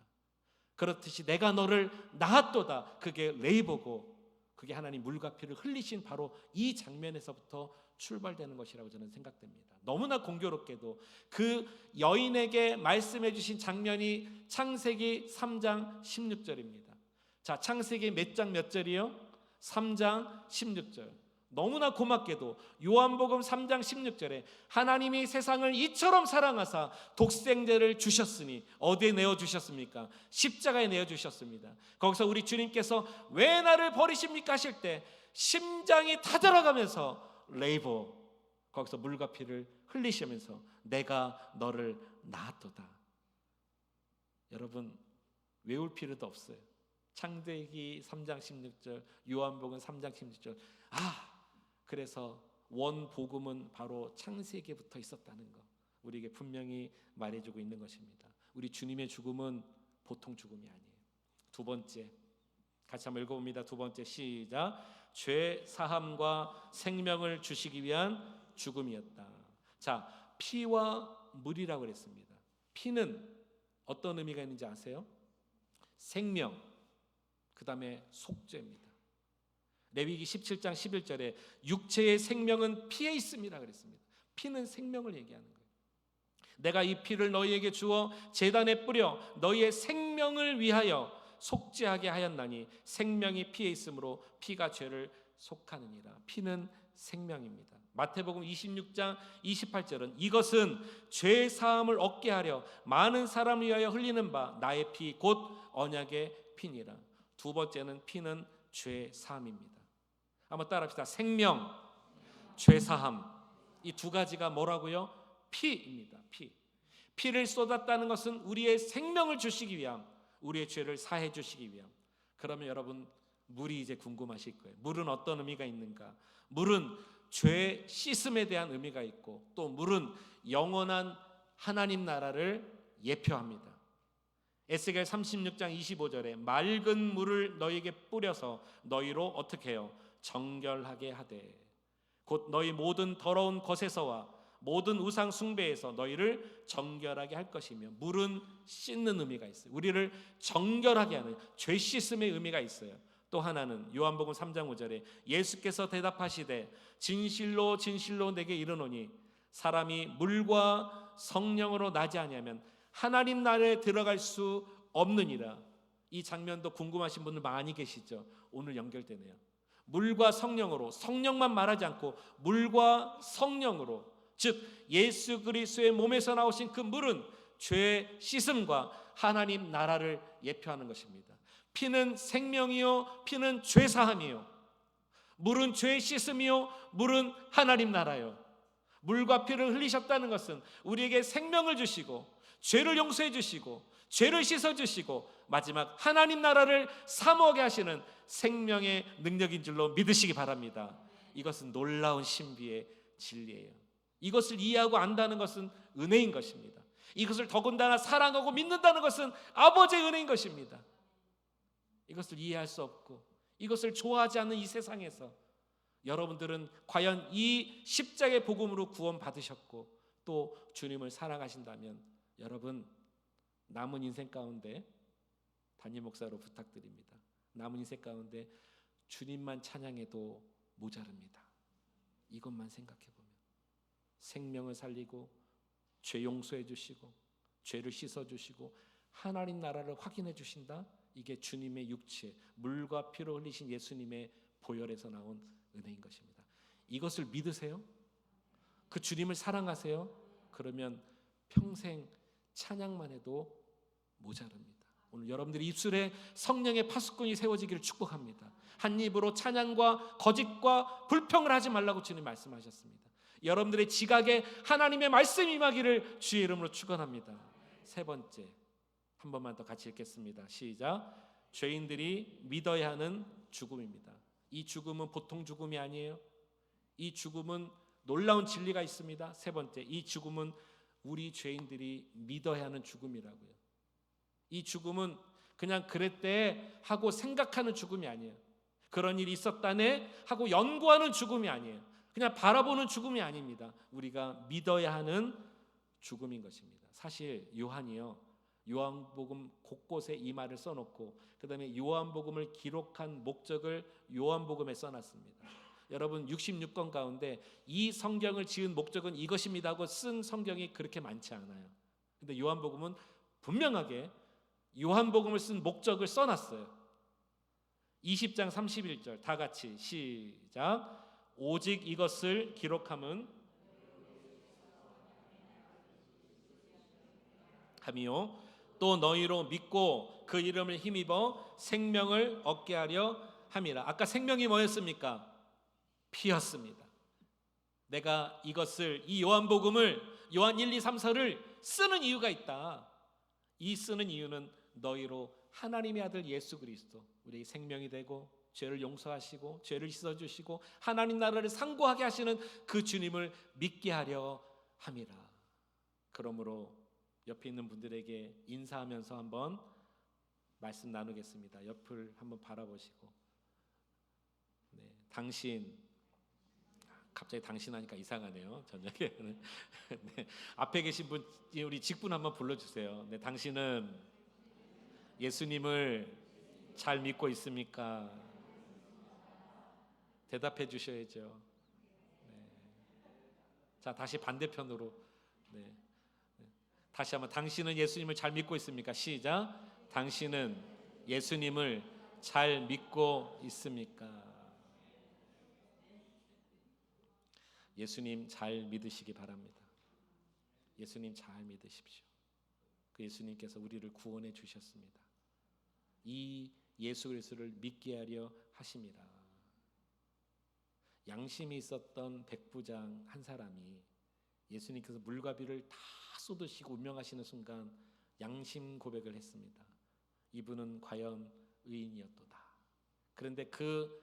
그렇듯이 내가 너를 낳았도다, 그게 레이버고, 그게 하나님 물과 피를 흘리신 바로 이 장면에서부터 출발되는 것이라고 저는 생각됩니다. 너무나 공교롭게도 그 여인에게 말씀해 주신 장면이 창세기 3장 16절입니다. 자, 창세기 몇 장 몇 절이요? 3장 16절. 너무나 고맙게도 요한복음 3장 16절에 하나님이 세상을 이처럼 사랑하사 독생자를 주셨으니 어디에 내어주셨습니까? 십자가에 내어주셨습니다. 거기서 우리 주님께서 왜 나를 버리십니까 하실 때 심장이 타들어가면서 레이버, 거기서 물과 피를 흘리시면서 내가 너를 낳았도다. 여러분 외울 필요도 없어요. 창세기 3장 16절, 요한복음 3장 16절. 그래서 원복음은 바로 창세기부터 있었다는 거 우리에게 분명히 말해주고 있는 것입니다. 우리 주님의 죽음은 보통 죽음이 아니에요. 두 번째, 같이 한번 읽어봅니다. 두 번째, 시작. 죄 사함과 생명을 주시기 위한 죽음이었다. 자, 피와 물이라고 그랬습니다. 피는 어떤 의미가 있는지 아세요? 생명, 그 다음에 속죄입니다. 레위기 17장 11절에 육체의 생명은 피에 있습니다 그랬습니다. 피는 생명을 얘기하는 거예요. 내가 이 피를 너희에게 주어 제단에 뿌려 너희의 생명을 위하여 속죄하게 하였나니 생명이 피에 있으므로 피가 죄를 속하느니라. 피는 생명입니다. 마태복음 26장 28절은 이것은 죄 사함을 얻게 하려 많은 사람을 위하여 흘리는 바 나의 피 곧 언약의 피니라. 두 번째는 피는 죄 사함입니다. 한번 따라합시다. 생명, 죄 사함. 이 두 가지가 뭐라고요? 피입니다. 피를 쏟았다는 것은 우리의 생명을 주시기 위함, 우리의 죄를 사해 주시기 위함. 그러면 여러분 물이 이제 궁금하실 거예요. 물은 어떤 의미가 있는가? 물은 죄 씻음에 대한 의미가 있고 또 물은 영원한 하나님 나라를 예표합니다. 에스겔 36장 25절에 맑은 물을 너희에게 뿌려서 너희로 어떻게 해요? 정결하게 하되 곧 너희 모든 더러운 것에서와 모든 우상 숭배에서 너희를 정결하게 할 것이며 물은 씻는 의미가 있어요. 우리를 정결하게 하는 죄 씻음의 의미가 있어요. 또 하나는 요한복음 3장 5절에 예수께서 대답하시되 진실로 진실로 내게 이르노니 사람이 물과 성령으로 나지 아니하면 하나님 나라에 들어갈 수 없느니라. 이 장면도 궁금하신 분들 많이 계시죠? 오늘 연결되네요. 물과 성령으로, 성령만 말하지 않고 물과 성령으로, 즉 예수 그리스도의 몸에서 나오신 그 물은 죄 씻음과 하나님 나라를 예표하는 것입니다. 피는 생명이요 피는 죄 사함이요 물은 죄 씻음이요 물은 하나님 나라요. 물과 피를 흘리셨다는 것은 우리에게 생명을 주시고 죄를 용서해 주시고 죄를 씻어 주시고 마지막 하나님 나라를 사모하게 하시는 생명의 능력인 줄로 믿으시기 바랍니다. 이것은 놀라운 신비의 진리예요. 이것을 이해하고 안다는 것은 은혜인 것입니다. 이것을 더군다나 사랑하고 믿는다는 것은 아버지의 은혜인 것입니다. 이것을 이해할 수 없고 이것을 좋아하지 않는 이 세상에서 여러분들은 과연 이 십자가의 복음으로 구원 받으셨고 또 주님을 사랑하신다면 여러분 남은 인생 가운데 담임 목사로 부탁드립니다. 남은 인생 가운데 주님만 찬양해도 모자릅니다. 이것만 생각해보면 생명을 살리고 죄 용서해 주시고 죄를 씻어 주시고 하나님 나라를 확인해 주신다. 이게 주님의 육체 물과 피로 흘리신 예수님의 보혈에서 나온 은혜인 것입니다. 이것을 믿으세요? 그 주님을 사랑하세요? 그러면 평생 찬양만 해도 모자릅니다. 오늘 여러분들이 입술에 성령의 파수꾼이 세워지기를 축복합니다. 한 입으로 찬양과 거짓과 불평을 하지 말라고 주님 말씀하셨습니다. 여러분들의 지각에 하나님의 말씀이 임하기를 주의 이름으로 축원합니다. 세 번째, 한 번만 더 같이 읽겠습니다. 시작. 죄인들이 믿어야 하는 죽음입니다. 이 죽음은 보통 죽음이 아니에요. 이 죽음은 놀라운 진리가 있습니다. 세 번째, 이 죽음은 우리 죄인들이 믿어야 하는 죽음이라고요. 이 죽음은 그냥 그랬대 하고 생각하는 죽음이 아니에요. 그런 일이 있었다네 하고 연구하는 죽음이 아니에요. 그냥 바라보는 죽음이 아닙니다. 우리가 믿어야 하는 죽음인 것입니다. 사실 요한이요, 요한복음 곳곳에 이 말을 써놓고 그 다음에 요한복음을 기록한 목적을 요한복음에 써놨습니다. 여러분 66권 가운데 이 성경을 지은 목적은 이것입니다 하고 쓴 성경이 그렇게 많지 않아요. 근데 요한복음은 분명하게 요한복음을 쓴 목적을 써놨어요. 20장 31절 다 같이 시작. 오직 이것을 기록함은 하미요 또 너희로 믿고 그 이름을 힘입어 생명을 얻게 하려 함이라. 아까 생명이 뭐였습니까? 피였습니다. 내가 이것을, 이 요한복음을, 요한 1, 2, 3, 4를 쓰는 이유가 있다. 이 쓰는 이유는 너희로 하나님의 아들 예수 그리스도 우리의 생명이 되고 죄를 용서하시고 죄를 씻어주시고 하나님 나라를 상고하게 하시는 그 주님을 믿게 하려 함이라. 그러므로 옆에 있는 분들에게 인사하면서 한번 말씀 나누겠습니다. 옆을 한번 바라보시고, 네, 당신, 갑자기 당신 하니까 이상하네요. 저녁에는 네, 앞에 계신 분, 우리 직분 한번 불러주세요. 네, 당신은 예수님을 잘 믿고 있습니까? 대답해 주셔야죠. 네. 자, 다시 반대편으로. 네. 다시 한번, 당신은 예수님을 잘 믿고 있습니까? 시작. 당신은 예수님을 잘 믿고 있습니까? 예수님 잘 믿으시기 바랍니다. 예수님 잘 믿으십시오. 그 예수님께서 우리를 구원해 주셨습니다. 이 예수 그리스도를 믿게 하려 하심이라. 양심이 있었던 백부장 한 사람이 예수님께서 물과 비를 다 쏟으시고 운명하시는 순간 양심 고백을 했습니다. 이분은 과연 의인이었도다. 그런데 그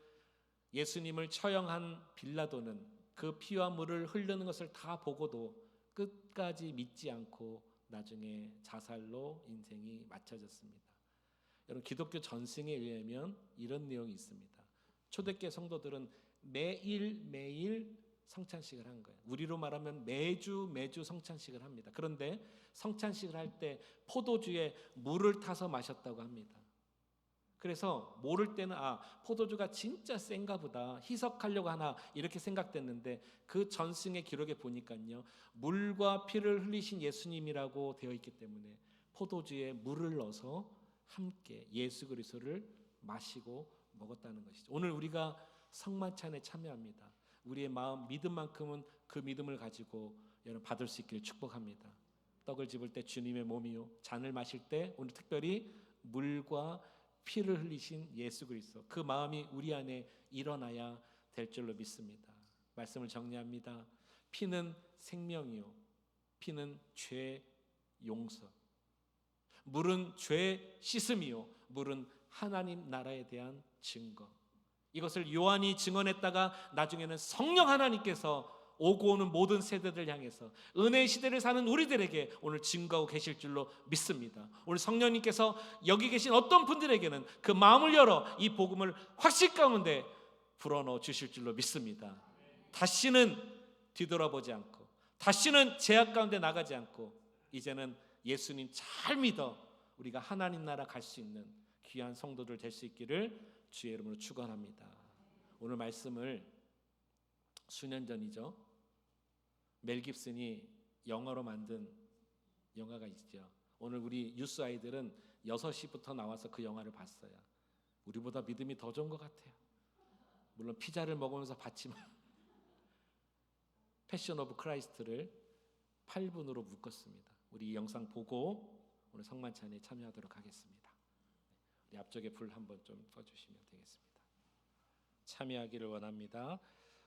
예수님을 처형한 빌라도는 그 피와 물을 흐르는 것을 다 보고도 끝까지 믿지 않고 나중에 자살로 인생이 마쳐졌습니다. 여러분, 기독교 전승에 의하면 이런 내용이 있습니다. 초대교회 성도들은 매일 성찬식을 한 거예요. 우리로 말하면 매주 성찬식을 합니다. 그런데 성찬식을 할 때 포도주에 물을 타서 마셨다고 합니다. 그래서 모를 때는 포도주가 진짜 센가 보다, 희석하려고 하나 이렇게 생각됐는데 그 전승의 기록에 보니까요, 물과 피를 흘리신 예수님이라고 되어 있기 때문에 포도주에 물을 넣어서 함께 예수 그리스도를 마시고 먹었다는 것이죠. 오늘 우리가 성만찬에 참여합니다. 우리의 마음 믿음만큼은 그 믿음을 가지고 여러분 받을 수 있기를 축복합니다. 떡을 집을 때 주님의 몸이요, 잔을 마실 때 오늘 특별히 물과 피를 흘리신 예수 그리스도, 그 마음이 우리 안에 일어나야 될 줄로 믿습니다. 말씀을 정리합니다. 피는 생명이요, 피는 죄 용서, 물은 죄 씻음이요, 물은 하나님 나라에 대한 증거. 이것을 요한이 증언했다가 나중에는 성령 하나님께서 오고 오는 모든 세대들 향해서 은혜의 시대를 사는 우리들에게 오늘 증거하고 계실 줄로 믿습니다. 오늘 성령님께서 여기 계신 어떤 분들에게는 그 마음을 열어 이 복음을 확실 가운데 불어넣어 주실 줄로 믿습니다. 다시는 뒤돌아보지 않고, 다시는 죄악 가운데 나가지 않고, 이제는 예수님 잘 믿어 우리가 하나님 나라 갈 수 있는 귀한 성도들 될 수 있기를 주의 이름으로 축원합니다. 오늘 말씀을 수년 전이죠, 멜 깁슨이 영어로 만든 영화가 있죠. 오늘 우리 뉴스 아이들은 6시부터 나와서 그 영화를 봤어요. 우리보다 믿음이 더 좋은 것 같아요. 물론 피자를 먹으면서 봤지만 패션 오브 크라이스트를 8분으로 묶었습니다. 우리 이 영상 보고 오늘 성만찬에 참여하도록 하겠습니다. 우리 앞쪽에 불 한번 좀 꺼주시면 되겠습니다. 참여하기를 원합니다.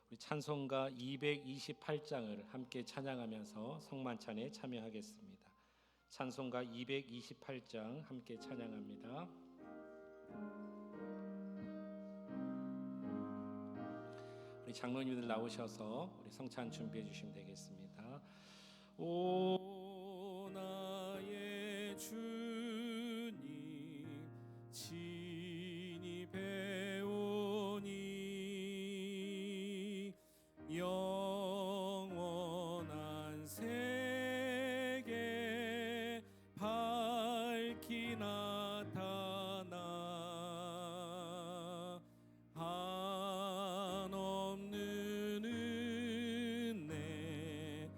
우리 찬송가 228장을 함께 찬양하면서 성만찬에 참여하겠습니다. 찬송가 228장 함께 찬양합니다. 우리 장로님들 나오셔서 우리 성찬 준비해 주시면 되겠습니다. 오 나의 주님 친히 배우니 영원한 세계 밝히 나타나 한없는 은혜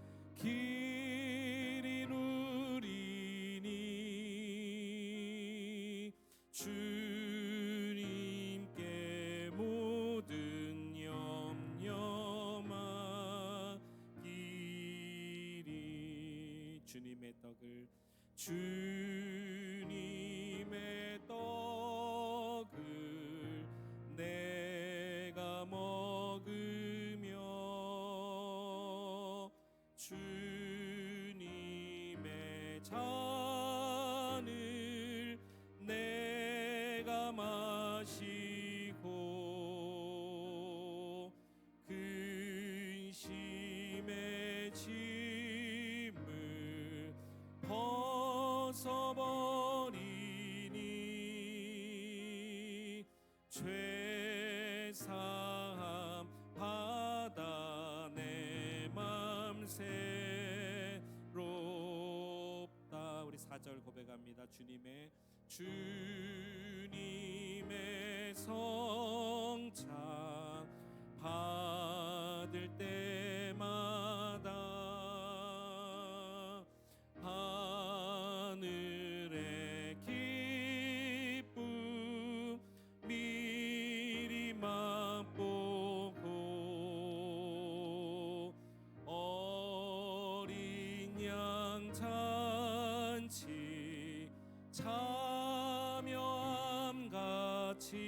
주님의 떡을 주님의 떡을 내가 먹으며 주님의 잔을 내가 마시고 근심의 짐을 벗어버리니 죄사함 받아 내 맘 새롭다. 우리 4절 고백합니다. 주님의 성찬 받을 때마다 하늘의 기쁨 미리 맛보고 어린 양 잔치 참여함 같이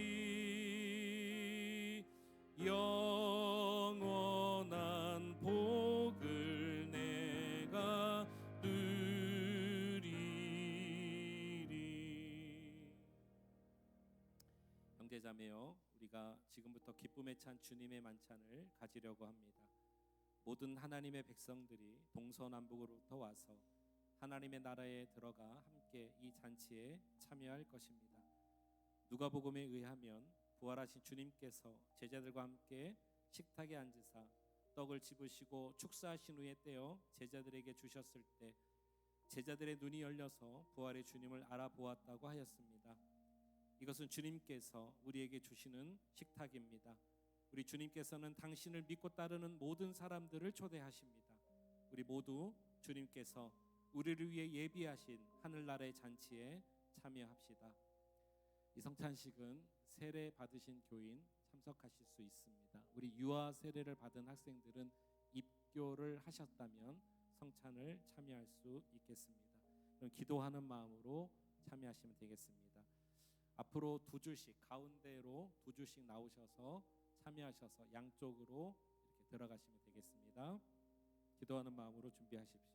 영원한 복을 내가 누리리. 형제자매여, 우리가 지금부터 기쁨에 찬 주님의 만찬을 가지려고 합니다. 모든 하나님의 백성들이 동서남북으로부터 와서 하나님의 나라에 들어가 함께 이 잔치에 참여할 것입니다. 누가복음에 의하면 부활하신 주님께서 제자들과 함께 식탁에 앉으사 떡을 집으시고 축사하신 후에 떼어 제자들에게 주셨을 때 제자들의 눈이 열려서 부활의 주님을 알아보았다고 하였습니다. 이것은 주님께서 우리에게 주시는 식탁입니다. 우리 주님께서는 당신을 믿고 따르는 모든 사람들을 초대하십니다. 우리 모두 주님께서 우리를 위해 예비하신 하늘나라의 잔치에 참여합시다. 이 성찬식은 세례 받으신 교인 참석하실 수 있습니다. 우리 유아 세례를 받은 학생들은 입교를 하셨다면 성찬을 참여할 수 있겠습니다. 그럼 기도하는 마음으로 참여하시면 되겠습니다. 앞으로 두 줄씩 가운데로 두 줄씩 나오셔서 참여하셔서 양쪽으로 이렇게 들어가시면 되겠습니다. 기도하는 마음으로 준비하십시오.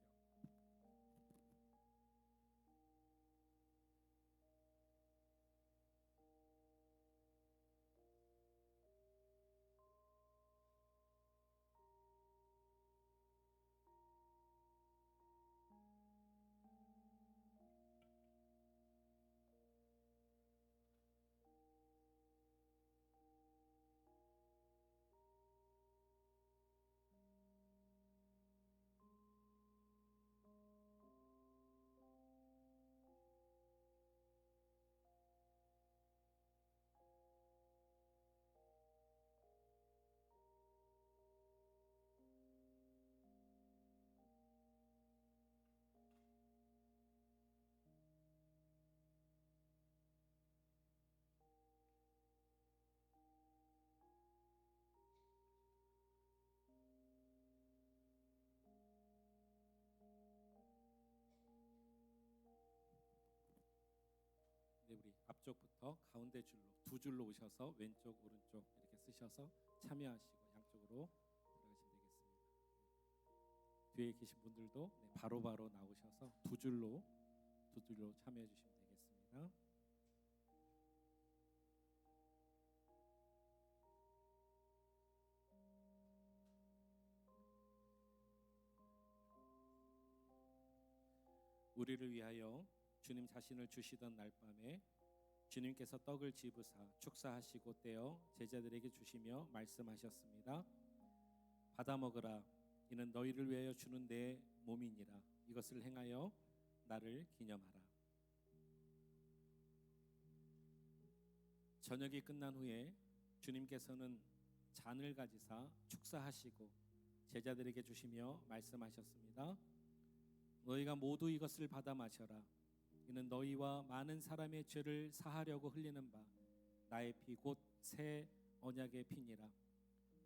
네, 우리 앞쪽부터 가운데 줄로 두 줄로 오셔서 왼쪽 오른쪽 이렇게 쓰셔서 참여하시고 양쪽으로 들어가시면 되겠습니다. 뒤에 계신 분들도 바로바로 나오셔서 두 줄로 참여해 주시면 되겠습니다. 우리를 위하여 주님 자신을 주시던 날 밤에 주님께서 떡을 집으사 축사하시고 떼어 제자들에게 주시며 말씀하셨습니다. 받아 먹으라. 이는 너희를 위하여 주는 내 몸이니라. 이것을 행하여 나를 기념하라. 저녁이 끝난 후에 주님께서는 잔을 가지사 축사하시고 제자들에게 주시며 말씀하셨습니다. 너희가 모두 이것을 받아 마셔라. 이는 너희와 많은 사람의 죄를 사하려고 흘리는 바 나의 피 곧 새 언약의 피니라.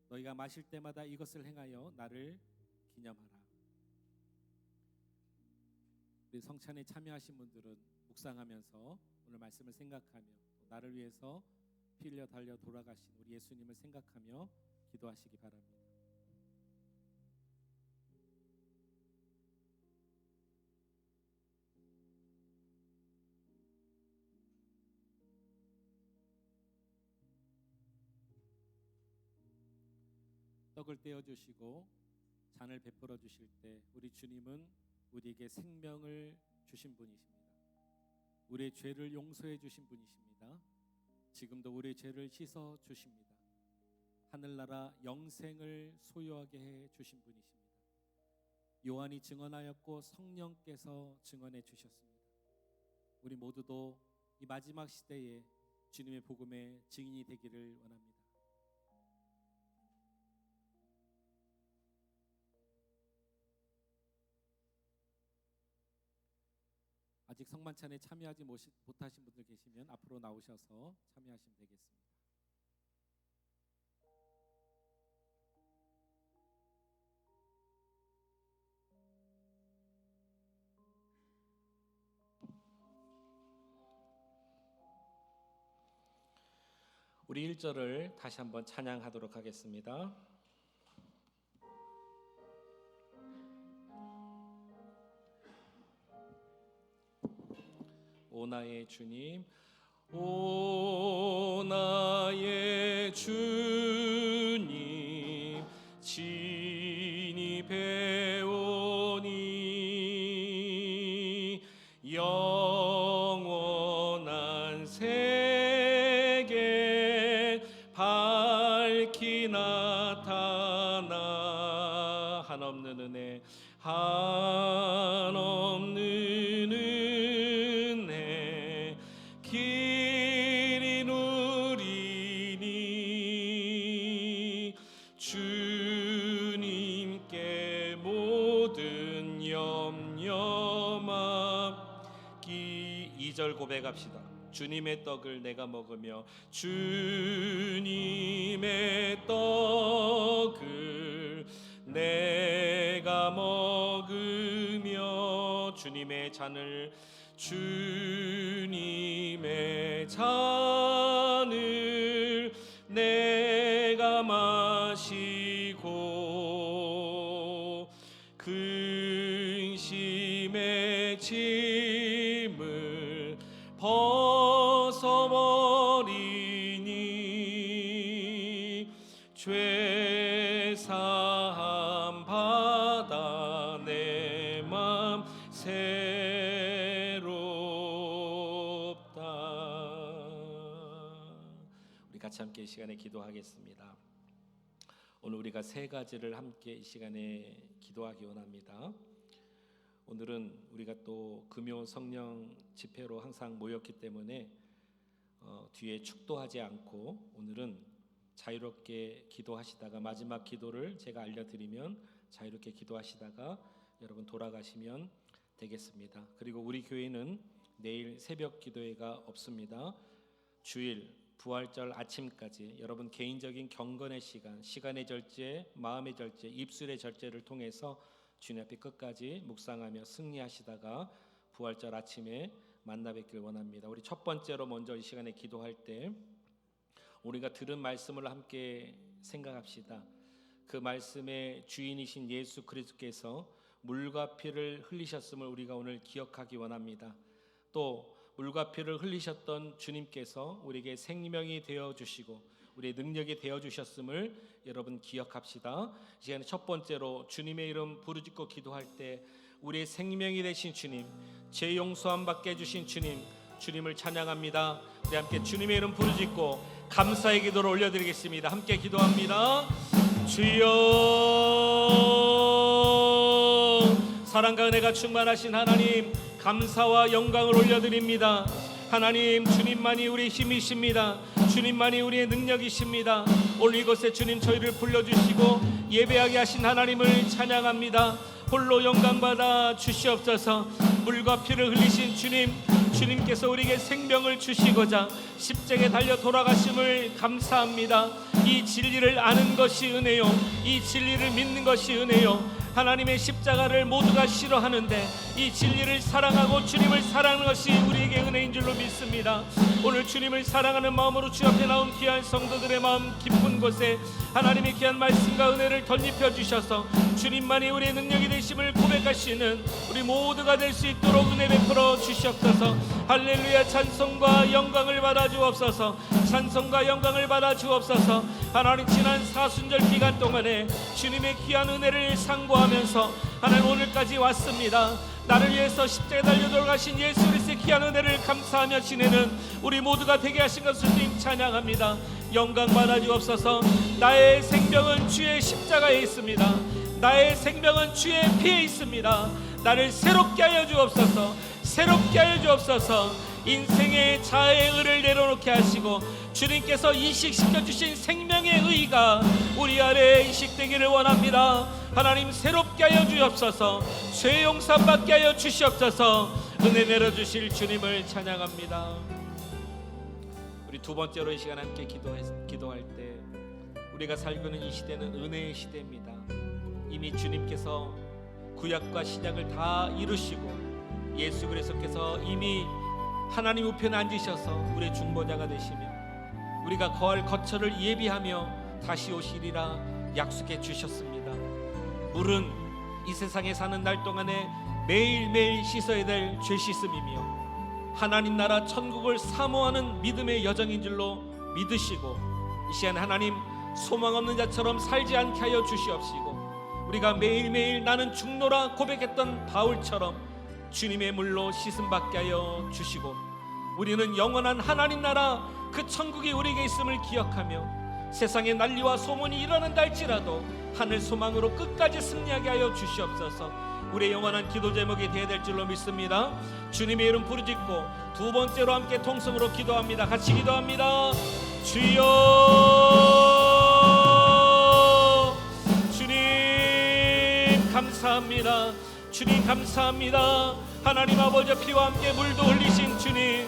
너희가 마실 때마다 이것을 행하여 나를 기념하라. 우리 성찬에 참여하신 분들은 묵상하면서 오늘 말씀을 생각하며 또 나를 위해서 피 흘려 달려 돌아가신 우리 예수님을 생각하며 기도하시기 바랍니다. 떡을 떼어 주시고 잔을 베풀어 주실 때 우리 주님은 우리에게 생명을 주신 분이십니다. 우리의 죄를 용서해 주신 분이십니다. 지금도 우리의 죄를 씻어 주십니다. 하늘나라 영생을 소유하게 해 주신 분이십니다. 요한이 증언하였고 성령께서 증언해 주셨습니다. 우리 모두도 이 마지막 시대에 주님의 복음의 증인이 되기를 원합니다. 아직 성만찬에 참여하지 못하신 분들 계시면 앞으로 나오셔서 참여하시면 되겠습니다. 우리 1절을 다시 한번 찬양하도록 하겠습니다. 오 나의 주님, 오 나의 주님, 친히 배우니 영원한 세계 밝히 나타나 한없는 은혜 한없는 은혜 길이 누리니 주님께 모든 염려 맡기 2절 고백합시다. 주님의 떡을 내가 먹으며 주님의 떡을 내가 먹으며 주님의 잔을 내가 마시고 근심의 짐을 벗어버리니 죄 사함 받아 내 맘 새롭다. 우리 같이 함께 이 시간에 기도하겠습니다. 오늘 우리가 세 가지를 함께 이 시간에 기도하기 원합니다. 오늘은 우리가 또 금요 성령 집회로 항상 모였기 때문에 뒤에 축도하지 않고 오늘은 자유롭게 기도하시다가 마지막 기도를 제가 알려드리면 자유롭게 기도하시다가 여러분 돌아가시면 되겠습니다. 그리고 우리 교회는 내일 새벽 기도회가 없습니다. 주일 부활절 아침까지 여러분 개인적인 경건의 시간의 절제, 마음의 절제, 입술의 절제를 통해서 주님 앞에 끝까지 묵상하며 승리하시다가 부활절 아침에 만나 뵙길 원합니다. 우리 첫 번째로 먼저 이 시간에 기도할 때 우리가 들은 말씀을 함께 생각합시다. 그 말씀의 주인이신 예수 그리스도께서 물과 피를 흘리셨음을 우리가 오늘 기억하기 원합니다. 또 물과 피를 흘리셨던 주님께서 우리에게 생명이 되어주시고 우리의 능력이 되어주셨음을 여러분 기억합시다. 이 시간에 첫 번째로 주님의 이름 부르짖고 기도할 때 우리의 생명이 되신 주님, 죄 용서함 받게 해주신 주님을 찬양합니다. 우리 함께 주님의 이름 부르짖고 감사의 기도를 올려드리겠습니다. 함께 기도합니다. 주여, 사랑과 은혜가 충만하신 하나님, 감사와 영광을 올려드립니다. 하나님, 주님만이 우리의 힘이십니다. 주님만이 우리의 능력이십니다. 오늘 이곳에 주님 저희를 불러주시고 예배하게 하신 하나님을 찬양합니다. 홀로 영광받아 주시옵소서. 물과 피를 흘리신 주님께서 우리에게 생명을 주시고자 십자가에 달려 돌아가심을 감사합니다. 이 진리를 아는 것이 은혜요, 이 진리를 믿는 것이 은혜요. 하나님의 십자가를 모두가 싫어하는데 이 진리를 사랑하고 주님을 사랑하는 것이 우리에게 은혜인 줄로 믿습니다. 오늘 주님을 사랑하는 마음으로 주 앞에 나온 귀한 성도들의 마음 깊은 곳에 하나님의 귀한 말씀과 은혜를 덧입혀 주셔서 주님만이 우리의 능력이 되심을 고백할 수 있는 우리 모두가 될 수 있도록 은혜 베풀어 주시옵소서. 할렐루야. 찬송과 영광을 받아 주옵소서. 찬송과 영광을 받아 주옵소서. 하나님, 지난 사순절 기간 동안에 주님의 귀한 은혜를 상고하면서 하나님 오늘까지 왔습니다. 나를 위해서 십자가에 달려 돌아가신 예수 그리스도의 귀한 은혜를 감사하며 지내는 우리 모두가 되게 하신 것을 주님 찬양합니다. 영광 받아 주옵소서. 나의 생명은 주의 십자가에 있습니다. 나의 생명은 주의 피에 있습니다. 나를 새롭게 하여 주옵소서. 새롭게 하여 주옵소서. 인생의 자아의 의를 내려놓게 하시고 주님께서 이식시켜 주신 생명의 의가 우리 아래에 이식되기를 원합니다. 하나님, 새롭게 하여 주옵소서. 죄 용서 받게 하여 주시옵소서. 은혜 내려주실 주님을 찬양합니다. 우리 두 번째로 이 시간 함께 기도할 때 우리가 살고 있는 이 시대는 은혜의 시대입니다. 이미 주님께서 구약과 신약을 다 이루시고 예수 그리스도께서 이미 하나님 우편에 앉으셔서 우리의 중보자가 되시며 우리가 거할 거처를 예비하며 다시 오시리라 약속해 주셨습니다. 물은 이 세상에 사는 날 동안에 매일매일 씻어야 될 죄 씻음이며 하나님 나라 천국을 사모하는 믿음의 여정인 줄로 믿으시고 이 시간 하나님 소망 없는 자처럼 살지 않게 하여 주시옵시고 우리가 매일매일 나는 죽노라 고백했던 바울처럼 주님의 물로 씻음 받게 하여 주시고 우리는 영원한 하나님 나라 그 천국이 우리에게 있음을 기억하며 세상의 난리와 소문이 일어난다 할지라도 하늘 소망으로 끝까지 승리하게 하여 주시옵소서. 우리의 영원한 기도 제목이 되어야 될 줄로 믿습니다. 주님의 이름 부르짖고 두 번째로 함께 통성으로 기도합니다. 같이 기도합니다. 주여, 주님 감사합니다. 주님 감사합니다. 하나님 아버지 피와 함께 물도 흘리신 주님,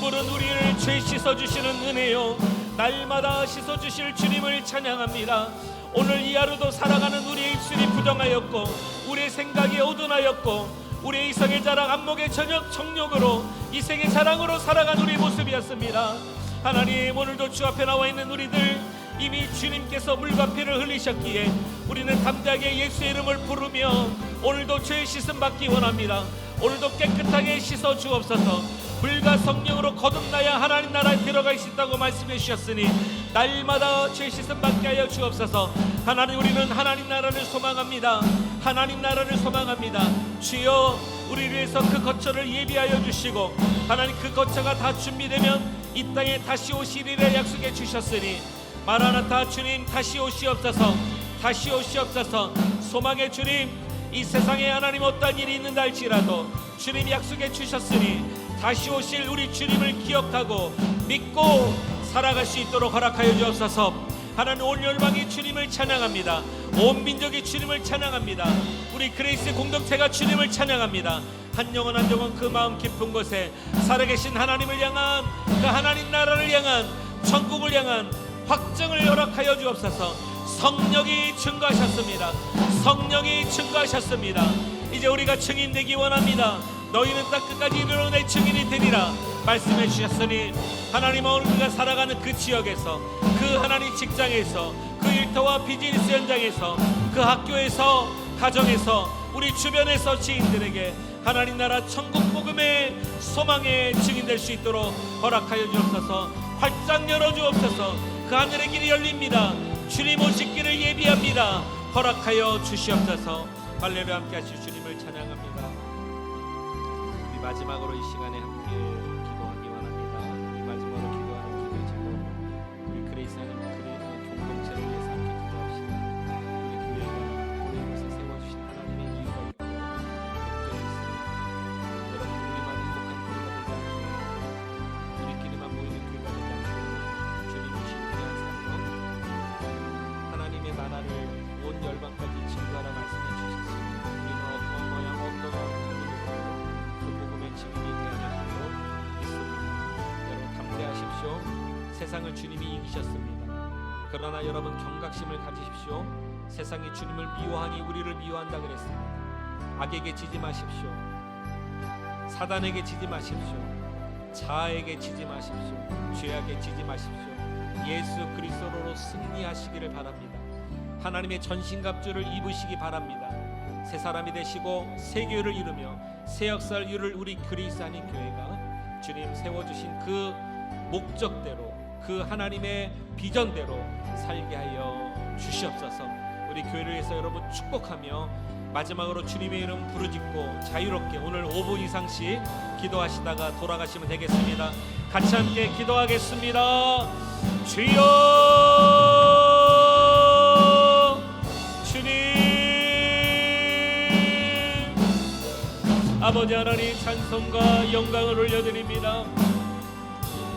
물은 우리를 죄 씻어주시는 은혜요 날마다 씻어주실 주님을 찬양합니다. 오늘 이 하루도 살아가는 우리의 입술이 부정하였고 우리의 생각이 어두나였고 우리의 이성의 자랑 안목의 저녁 정욕으로 이생의 자랑으로 살아간 우리의 모습이었습니다. 하나님, 오늘도 주 앞에 나와 있는 우리들 이미 주님께서 물과 피를 흘리셨기에 우리는 담대하게 예수의 이름을 부르며 오늘도 죄 씻음 받기 원합니다. 오늘도 깨끗하게 씻어 주옵소서. 물과 성령으로 거듭나야 하나님 나라에 들어갈 수 있다고 말씀해 주셨으니 날마다 죄 씻음 받게 하여 주옵소서. 하나님, 우리는 하나님 나라를 소망합니다. 하나님 나라를 소망합니다. 주여, 우리를 위해서 그 거처를 예비하여 주시고 하나님 그 거처가 다 준비되면 이 땅에 다시 오시리라 약속해 주셨으니 마라나타 주님 다시 오시옵소서. 다시 오시옵소서. 소망의 주님, 이 세상에 하나님 어떤 일이 있는다 할지라도 주님 약속해 주셨으니 다시 오실 우리 주님을 기억하고 믿고 살아갈 수 있도록 허락하여 주옵소서. 하나님, 온 열방이 주님을 찬양합니다. 온 민족이 주님을 찬양합니다. 우리 그레이스 공동체가 주님을 찬양합니다. 한 영혼 한 영혼 그 마음 깊은 곳에 살아계신 하나님을 향한 그 하나님 나라를 향한 천국을 향한 확증을 허락하여 주옵소서. 성령이 증거하셨습니다. 성령이 증거하셨습니다. 이제 우리가 증인되기 원합니다. 너희는 땅 끝까지 이르러 내 증인이 되리라 말씀해 주셨으니 하나님, 오늘 우리가 살아가는 그 지역에서 그 하나님 직장에서 그 일터와 비즈니스 현장에서 그 학교에서 가정에서 우리 주변에서 지인들에게 하나님 나라 천국 복음의 소망의 증인될 수 있도록 허락하여 주옵소서. 활짝 열어 주옵소서. 그 하늘의 길이 열립니다. 주님 오실 길을 예비합니다. 허락하여 주시옵소서. 할렐루야. 함께 하실 주님을 찬양합니다. 우리 마지막으로 이 시간에 함께 기도하기 원합니다. 우리 마지막으로 기도하는 기도의 제목, 우리 그레이스 하나님 공동체를 위해서 함께 기도합시다. 우리 교회가 우리 곳에 세워주신 하나님의 이유가 있고 목적이 있습니다. 여러분, 우리만 행복한 교회가 되지 않고 우리끼리만 모이는 교회가 되지 않고 주님이 신비한 사명, 하나님의 나라를 온 열방까지 증거하라 말씀해 주셨으니 우리는 어떤 모양 어떤 그 복음의 증인이 되어야 되고 있습니다. 여러분, 담대하십시오. 세상을 주님이 이기셨습니다. 그러나 여러분, 경각심을 가지십시오. 세상이 주님을 미워하니 우리를 미워한다 그랬습니다. 악에게 지지 마십시오. 사단에게 지지 마십시오. 자아에게 지지 마십시오. 죄악에 지지 마십시오. 예수 그리스도로 승리하시기를 바랍니다. 하나님의 전신갑주를 입으시기 바랍니다. 새 사람이 되시고 새 교회를 이루며 새 역사를 이룰 우리 그리스도 안인 교회가 주님 세워주신 그 목적대로, 그 하나님의 비전대로 살게 하여 주시옵소서. 우리 교회를 위해서 여러분 축복하며 마지막으로 주님의 이름 부르짖고 자유롭게 오늘 5분 이상씩 기도하시다가 돌아가시면 되겠습니다. 같이 함께 기도하겠습니다. 주여, 주님, 아버지 하나님 찬송과 영광을 올려드립니다.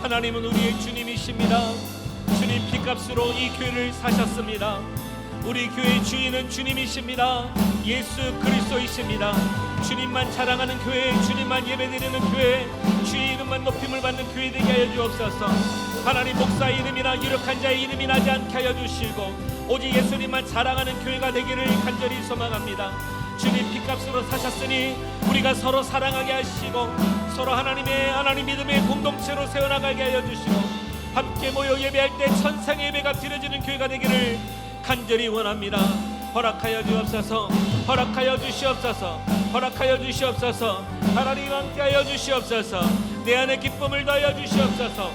하나님은 우리의 주님이십니다. 주님 피값으로 이 교회를 사셨습니다. 우리 교회의 주인은 주님이십니다. 예수 그리스도이십니다. 주님만 자랑하는 교회, 주님만 예배드리는 교회, 주의 이름만 높임을 받는 교회 되게 하여 주옵소서. 하나님 목사의 이름이나 유력한 자의 이름이 나지 않게 하여 주시고 오직 예수님만 자랑하는 교회가 되기를 간절히 소망합니다. 주님 피값으로 사셨으니 우리가 서로 사랑하게 하시고 서로 하나님 믿음의 공동체로 세워나가게 하여 주시고 함께 모여 예배할 때 천상의 예배가 드려지는 교회가 되기를 간절히 원합니다. 허락하여 주옵소서. 허락하여 주시옵소서. 허락하여 주시옵소서. 하나님 함께하여 주시옵소서. 내 안에 기쁨을 더하여 주시옵소서.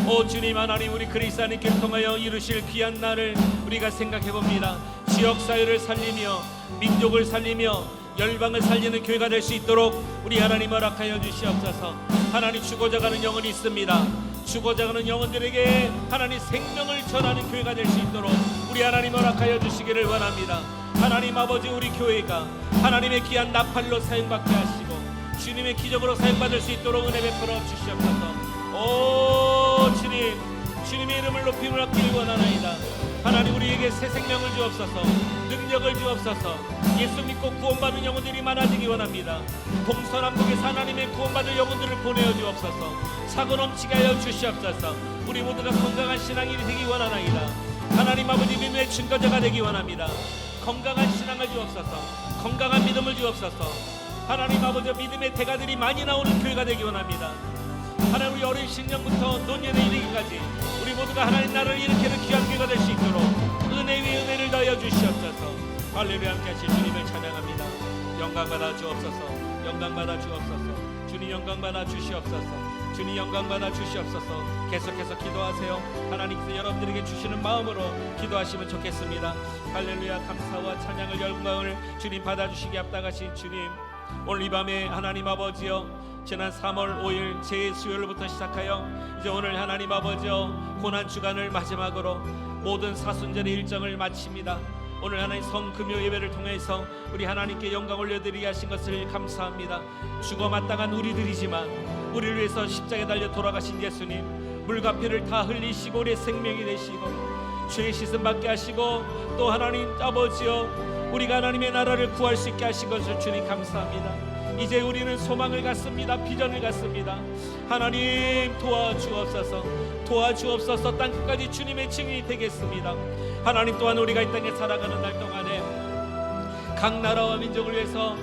오 주님 하나님, 우리 그리스도 안에를 통하여 이루실 귀한 날을 우리가 생각해 봅니다. 지역 사회를 살리며 민족을 살리며 열방을 살리는 교회가 될 수 있도록 우리 하나님 허락하여 주시옵소서. 하나님 죽어져 가는 영혼이 있습니다. 죽어져 가는 영혼들에게 하나님 생명을 전하는 교회가 될 수 있도록 우리 하나님 허락하여 주시기를 원합니다. 하나님 아버지, 우리 교회가 하나님의 귀한 나팔로 사용받게 하시고 주님의 기적으로 사용받을 수 있도록 은혜 베풀어 주시옵소서. 오 주님, 주님의 이름을 높임을 얻기를 원하나이다. 하나님 우리에게 새 생명을 주옵소서. 능력을 주옵소서. 예수 믿고 구원받은 영혼들이 많아지기 원합니다. 동서남북에서 하나님의 구원받을 영혼들을 보내어 주옵소서. 사고 넘치게 하여 주시옵소서. 우리 모두가 건강한 신앙이 되기 원하나이다. 하나님 아버지 믿음의 증거자가 되기 원합니다. 건강한 신앙을 주옵소서. 건강한 믿음을 주옵소서. 하나님 아버지 믿음의 대가들이 많이 나오는 교회가 되기 원합니다. 하나님 우리 어린 신령부터 노년에 이르기까지 우리 모두가 하나님 나라를 일으키는 귀한 교회가 될 수 있도록 은혜 위에 은혜를 더하여 주시옵소서. 할렐루야. 함께 하실 주님을 찬양합니다. 영광 받아 주옵소서. 영광 받아 주옵소서. 주님 영광 받아 주시옵소서. 주님 영광 받아 주시옵소서. 계속해서 기도하세요. 하나님께서 여러분들에게 주시는 마음으로 기도하시면 좋겠습니다. 할렐루야. 감사와 찬양을 영광을 주님 받아주시기 앞당하신 주님, 오늘 이 밤에 하나님 아버지여 지난 3월 5일 제 수요일부터 시작하여 이제 오늘 하나님 아버지여 고난주간을 마지막으로 모든 사순절의 일정을 마칩니다. 오늘 하나님 성금요 예배를 통해서 우리 하나님께 영광 올려드리게 하신 것을 감사합니다. 죽어 마땅한 우리들이지만 우리를 위해서 십자가에 달려 돌아가신 예수님, 물과 피를 다 흘리시고 우리의 생명이 되시고 죄의 씻음 받게 하시고 또 하나님 아버지여 우리가 하나님의 나라를 구할 수 있게 하신 것을 주님 감사합니다. 이제 우리는 소망을 갖습니다. 비전을 갖습니다. 하나님 도와주옵소서. 도와주옵소서. 땅끝까지 주님의 증인이 되겠습니다. 하나님 또한 우리가 이 땅에 살아가는 날 동안에 각 나라와 민족을 위해서